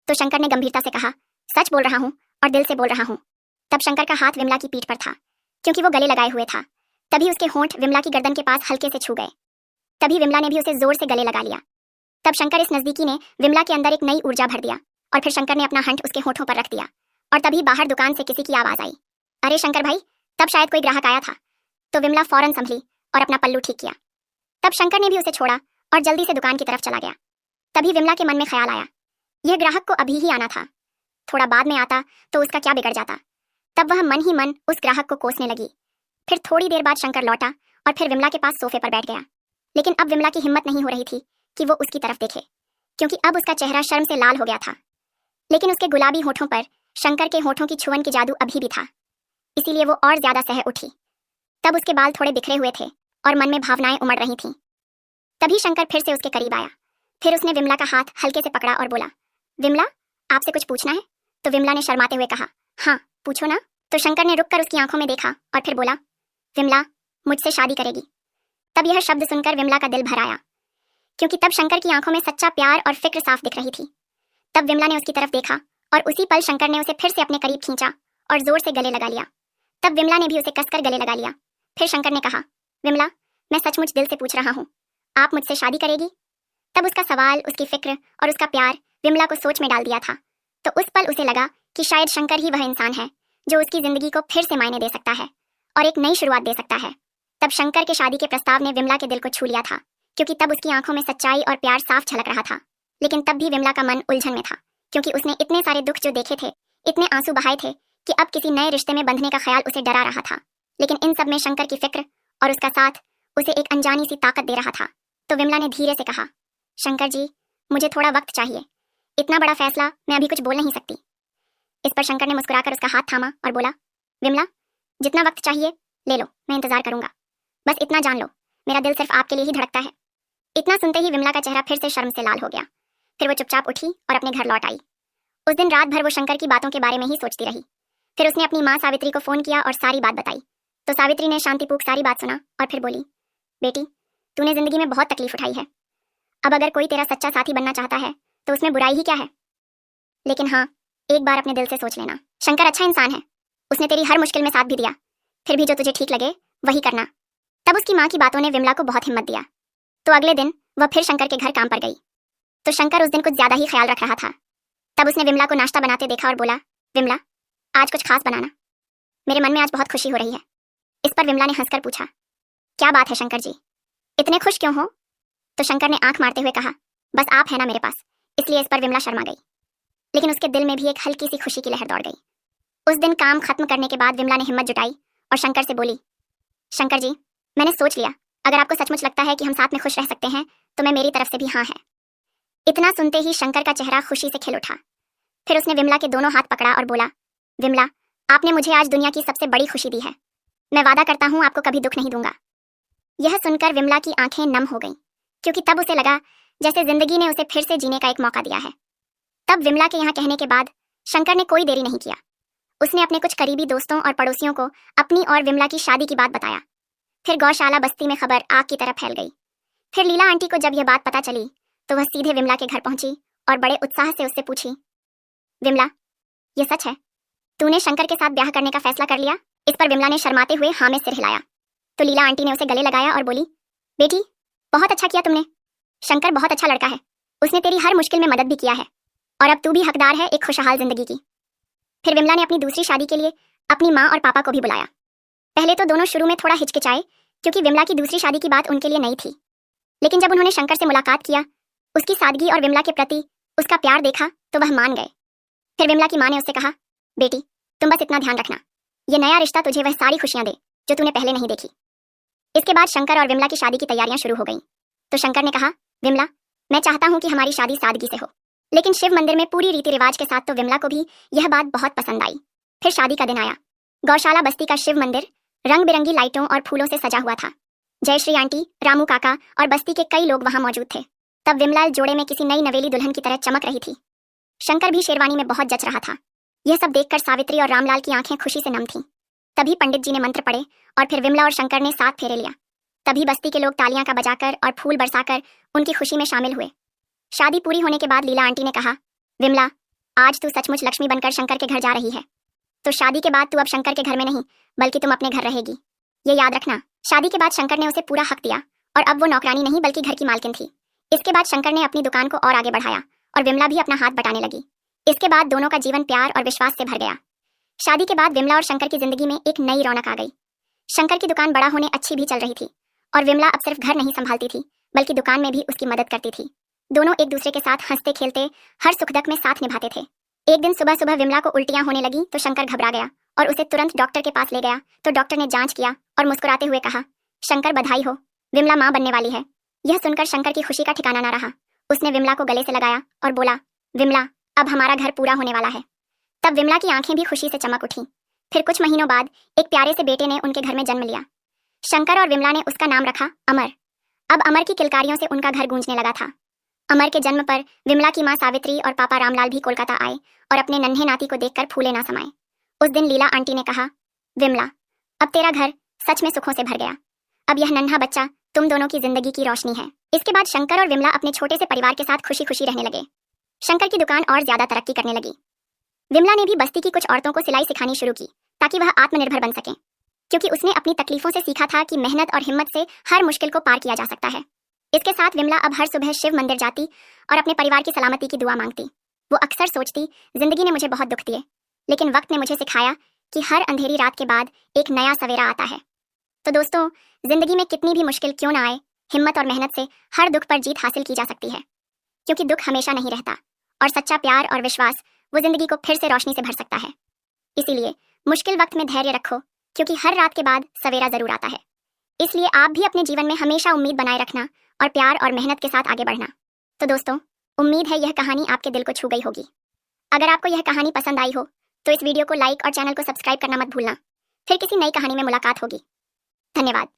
तो शंकर ने गंभीरता से कहा, सच बोल रहा हूँ और दिल से बोल रहा हूँ। तब शंकर का हाथ विमला की पीठ पर था, क्योंकि वो गले लगाए हुए था। तभी उसके होंठ विमला की गर्दन के पास हल्के से छू गए। तभी विमला ने भी उसे जोर से गले लगा लिया। तब शंकर इस नजदीकी ने विमला के अंदर एक नई ऊर्जा भर दिया और फिर शंकर ने अपना हंठ उसके होठों पर रख दिया। और तभी बाहर दुकान से किसी की आवाज आई, अरे शंकर भाई। तब शायद कोई ग्राहक आया था। तो विमला फौरन संभली और अपना पल्लू ठीक किया। तब शंकर ने भी उसे छोड़ा और जल्दी से दुकान की तरफ चला गया। तभी विमला के मन में ख्याल आया, यह ग्राहक को अभी ही आना था, थोड़ा बाद में आता तो उसका क्या बिगड़ जाता। तब वह मन ही मन उस ग्राहक को कोसने लगी। फिर थोड़ी देर बाद शंकर लौटा और फिर विमला के पास सोफे पर बैठ गया। लेकिन अब विमला की हिम्मत नहीं हो रही थी कि वो उसकी तरफ देखे, क्योंकि अब उसका चेहरा शर्म से लाल हो गया था। लेकिन उसके गुलाबी होठों पर शंकर के होठों की छुअन की जादू अभी भी था, इसीलिए वो और ज्यादा सह उठी। तब उसके बाल थोड़े बिखरे हुए थे और मन में भावनाएं उमड़ रही थीं। तभी शंकर फिर से उसके करीब आया। फिर उसने विमला का हाथ हल्के से पकड़ा और बोला, विमला, आपसे कुछ पूछना है? तो विमला ने शर्माते हुए कहा, हाँ पूछो ना। तो शंकर ने रुककर उसकी आंखों में देखा और फिर बोला, विमला, मुझसे शादी करेगी? तब यह शब्द सुनकर विमला का दिल भर आया, क्योंकि तब शंकर की आंखों में सच्चा प्यार और फिक्र साफ दिख रही थी। तब विमला ने उसकी तरफ देखा और उसी पल शंकर ने उसे फिर से अपने करीब खींचा और जोर से गले लगा लिया। तब विमला ने भी उसे कसकर गले लगा लिया। फिर शंकर ने कहा, विमला, मैं सचमुच दिल से पूछ रहा हूँ, आप मुझसे शादी करेगी? तब उसका सवाल, उसकी फिक्र और उसका प्यार विमला को सोच में डाल दिया था। तो उस पल उसे लगा कि शायद शंकर ही वह इंसान है जो उसकी जिंदगी को फिर से मायने दे सकता है और एक नई शुरुआत दे सकता है। तब शंकर के शादी के प्रस्ताव ने विमला के दिल को छू लिया था, क्योंकि तब उसकी आंखों में सच्चाई और प्यार साफ झलक रहा था। लेकिन तब भी विमला का मन उलझन में था, क्योंकि उसने इतने सारे दुख जो देखे थे, इतने आंसू बहाए थे कि अब किसी नए रिश्ते में बंधने का ख्याल उसे डरा रहा था। लेकिन इन सब में शंकर की फिक्र और उसका साथ उसे एक अनजानी सी ताकत दे रहा था। तो विमला ने धीरे से कहा, शंकर जी, मुझे थोड़ा वक्त चाहिए, इतना बड़ा फैसला मैं अभी कुछ बोल नहीं सकती। इस पर शंकर ने मुस्कुराकर उसका हाथ थामा और बोला, विमला, जितना वक्त चाहिए ले लो, मैं इंतजार करूंगा। बस इतना जान लो, मेरा दिल सिर्फ आपके लिए ही धड़कता है। इतना सुनते ही विमला का चेहरा फिर से शर्म से लाल हो गया। फिर वो चुपचाप उठी और अपने घर लौट आई। उस दिन रात भर वो शंकर की बातों के बारे में ही सोचती रही। फिर उसने अपनी माँ सावित्री को फोन किया और सारी बात बताई। तो सावित्री ने शांतिपूर्वक सारी बात सुना और फिर बोली, बेटी, तूने जिंदगी में बहुत तकलीफ उठाई है। अब अगर कोई तेरा सच्चा साथी बनना चाहता है तो उसमें बुराई ही क्या है। लेकिन हाँ, एक बार अपने दिल से सोच लेना, शंकर अच्छा इंसान है। उसने तेरी हर मुश्किल में साथ भी दिया। फिर भी जो तुझे ठीक लगे वही करना। तब उसकी माँ की बातों ने विमला को बहुत हिम्मत दिया। तो अगले दिन वह फिर शंकर के घर काम पर गई। तो शंकर उस दिन कुछ ज्यादा ही ख्याल रख रहा था। तब उसने विमला को नाश्ता बनाते देखा और बोला, विमला, आज कुछ खास बनाना, मेरे मन में आज बहुत खुशी हो रही है। इस पर विमला ने हंसकर पूछा, क्या बात है शंकर जी, इतने खुश क्यों हो। तो शंकर ने आंख मारते हुए कहा, बस आप है ना मेरे पास, इसलिए। इस पर विमला शर्मा गई, लेकिन उसके दिल में भी एक हल्की सी खुशी की लहर दौड़ गई। उस दिन काम खत्म करने के बाद विमला ने हिम्मत जुटाई और शंकर से बोली, शंकर जी, मैंने सोच लिया, अगर आपको सचमुच लगता है कि हम साथ में खुश रह सकते हैं तो मैं मेरी तरफ से भी हाँ है। इतना सुनते ही शंकर का चेहरा खुशी से खिल उठा। फिर उसने विमला के दोनों हाथ पकड़ा और बोला, विमला, आपने मुझे आज दुनिया की सबसे बड़ी खुशी दी है। मैं वादा करता हूँ आपको कभी दुख नहीं दूंगा। यह सुनकर विमला की आंखें नम हो गईं, क्योंकि तब उसे लगा जैसे जिंदगी ने उसे फिर से जीने का एक मौका दिया है। तब विमला के यहाँ कहने के बाद शंकर ने कोई देरी नहीं किया। उसने अपने कुछ करीबी दोस्तों और पड़ोसियों को अपनी और विमला की शादी की बात बताया। फिर गौशाला बस्ती में खबर आग की तरह फैल गई। फिर लीला आंटी को जब यह बात पता चली तो वह सीधे विमला के घर पहुंची और बड़े उत्साह से उससे पूछी, विमला, यह सच है, तूने शंकर के साथ ब्याह करने का फैसला कर लिया। इस पर विमला ने शर्माते हुए हाँ में सिर हिलाया। तो लीला आंटी ने उसे गले लगाया और बोली, बेटी, बहुत अच्छा किया तुमने। शंकर बहुत अच्छा लड़का है, उसने तेरी हर मुश्किल में मदद भी किया है और अब तू भी हकदार है एक खुशहाल जिंदगी की। फिर विमला ने अपनी दूसरी शादी के लिए अपनी माँ और पापा को भी बुलाया। पहले तो दोनों शुरू में थोड़ा हिचकिचाए, क्योंकि विमला की दूसरी शादी की बात उनके लिए नई थी। लेकिन जब उन्होंने शंकर से मुलाकात किया, उसकी सादगी और विमला के प्रति उसका प्यार देखा तो वह मान गए। फिर विमला की माँ ने उससे कहा, बेटी, तुम बस इतना ध्यान रखना, ये नया रिश्ता तुझे वह सारी खुशियां दे जो तूने पहले नहीं देखी। इसके बाद शंकर और विमला की शादी की तैयारियां शुरू हो गईं। तो शंकर ने कहा, विमला, मैं चाहता हूं कि हमारी शादी सादगी से हो। लेकिन शिव मंदिर में पूरी रीति रिवाज के साथ। तो विमला को भी यह बात बहुत पसंद आई। फिर शादी का दिन आया। गौशाला बस्ती का शिव मंदिर रंग बिरंगी लाइटों और फूलों से सजा हुआ था। जयश्री आंटी, रामू काका और बस्ती के कई लोग वहां मौजूद थे। तब विमला जोड़े में किसी नई नवेली दुल्हन की तरह चमक रही थी। शंकर भी शेरवानी में बहुत जच रहा था। यह सब देखकर सावित्री और रामलाल की आंखें खुशी से नम थीं। तभी पंडित जी ने मंत्र पढ़े और फिर विमला और शंकर ने साथ फेरे लिया। तभी बस्ती के लोग तालियां का बजाकर और फूल बरसाकर उनकी खुशी में शामिल हुए। शादी पूरी होने के बाद लीला आंटी ने कहा, विमला, आज तू सचमुच लक्ष्मी बनकर शंकर के घर जा रही है। तो शादी के बाद तू अब शंकर के घर में नहीं बल्कि तुम अपने घर रहेगी, ये याद रखना। शादी के बाद शंकर ने उसे पूरा हक दिया और अब वो नौकरानी नहीं बल्कि घर की मालकिन थी। इसके बाद शंकर ने अपनी दुकान को और आगे बढ़ाया और विमला भी अपना हाथ बटाने लगी। इसके बाद दोनों का जीवन प्यार और विश्वास से भर गया। शादी के बाद विमला और शंकर की जिंदगी में एक नई रौनक आ गई। शंकर की दुकान बड़ा होने अच्छी भी चल रही थी और विमला अब सिर्फ घर नहीं संभालती थी बल्कि दुकान में भी उसकी मदद करती थी। दोनों एक दूसरे के साथ हंसते खेलते हर सुख दुख में साथ निभाते थे। एक दिन सुबह सुबह विमला को उल्टियां होने लगी तो शंकर घबरा गया और उसे तुरंत डॉक्टर के पास ले गया। तो डॉक्टर ने जांच किया और मुस्कुराते हुए कहा, शंकर, बधाई हो, विमला मां बनने वाली है। यह सुनकर शंकर की खुशी का ठिकाना न रहा। उसने विमला को गले से लगाया और बोला, विमला, अब हमारा घर पूरा होने वाला है। तब विमला की आंखें भी खुशी से चमक उठी। फिर कुछ महीनों बाद एक प्यारे से बेटे ने उनके घर में जन्म लिया। शंकर और विमला ने उसका नाम रखा अमर। अब अमर की किलकारियों से उनका घर गूंजने लगा था। अमर के जन्म पर विमला की माँ सावित्री और पापा रामलाल भी कोलकाता आए और अपने नन्हे नाती को देखकर फूले ना समाए। उस दिन लीला आंटी ने कहा, विमला, अब तेरा घर सच में सुखों से भर गया। अब यह नन्हा बच्चा तुम दोनों की जिंदगी की रोशनी है। इसके बाद शंकर और विमला अपने छोटे से परिवार के साथ खुशी खुशी रहने लगे। शंकर की दुकान और ज्यादा तरक्की करने लगी। विमला ने भी बस्ती की कुछ औरतों को सिलाई सिखानी शुरू की ताकि वह आत्मनिर्भर बन सकें, क्योंकि उसने अपनी तकलीफों से सीखा था कि मेहनत और हिम्मत से हर मुश्किल को पार किया जा सकता है। इसके साथ विमला अब हर सुबह शिव मंदिर जाती और अपने परिवार की सलामती की दुआ मांगती। वो अक्सर सोचती, जिंदगी ने मुझे बहुत दुख दिए, लेकिन वक्त ने मुझे सिखाया कि हर अंधेरी रात के बाद एक नया सवेरा आता है। तो दोस्तों, जिंदगी में कितनी भी मुश्किल क्यों ना आए, हिम्मत और मेहनत से हर दुख पर जीत हासिल की जा सकती है, क्योंकि दुख हमेशा नहीं रहता और सच्चा प्यार और विश्वास वो जिंदगी को फिर से रोशनी से भर सकता है। इसीलिए मुश्किल वक्त में धैर्य रखो, क्योंकि हर रात के बाद सवेरा जरूर आता है। इसलिए आप भी अपने जीवन में हमेशा उम्मीद बनाए रखना और प्यार और मेहनत के साथ आगे बढ़ना। तो दोस्तों, उम्मीद है यह कहानी आपके दिल को छू गई होगी। अगर आपको यह कहानी पसंद आई हो तो इस वीडियो को लाइक और चैनल को सब्सक्राइब करना मत भूलना। फिर किसी नई कहानी में मुलाकात होगी। धन्यवाद।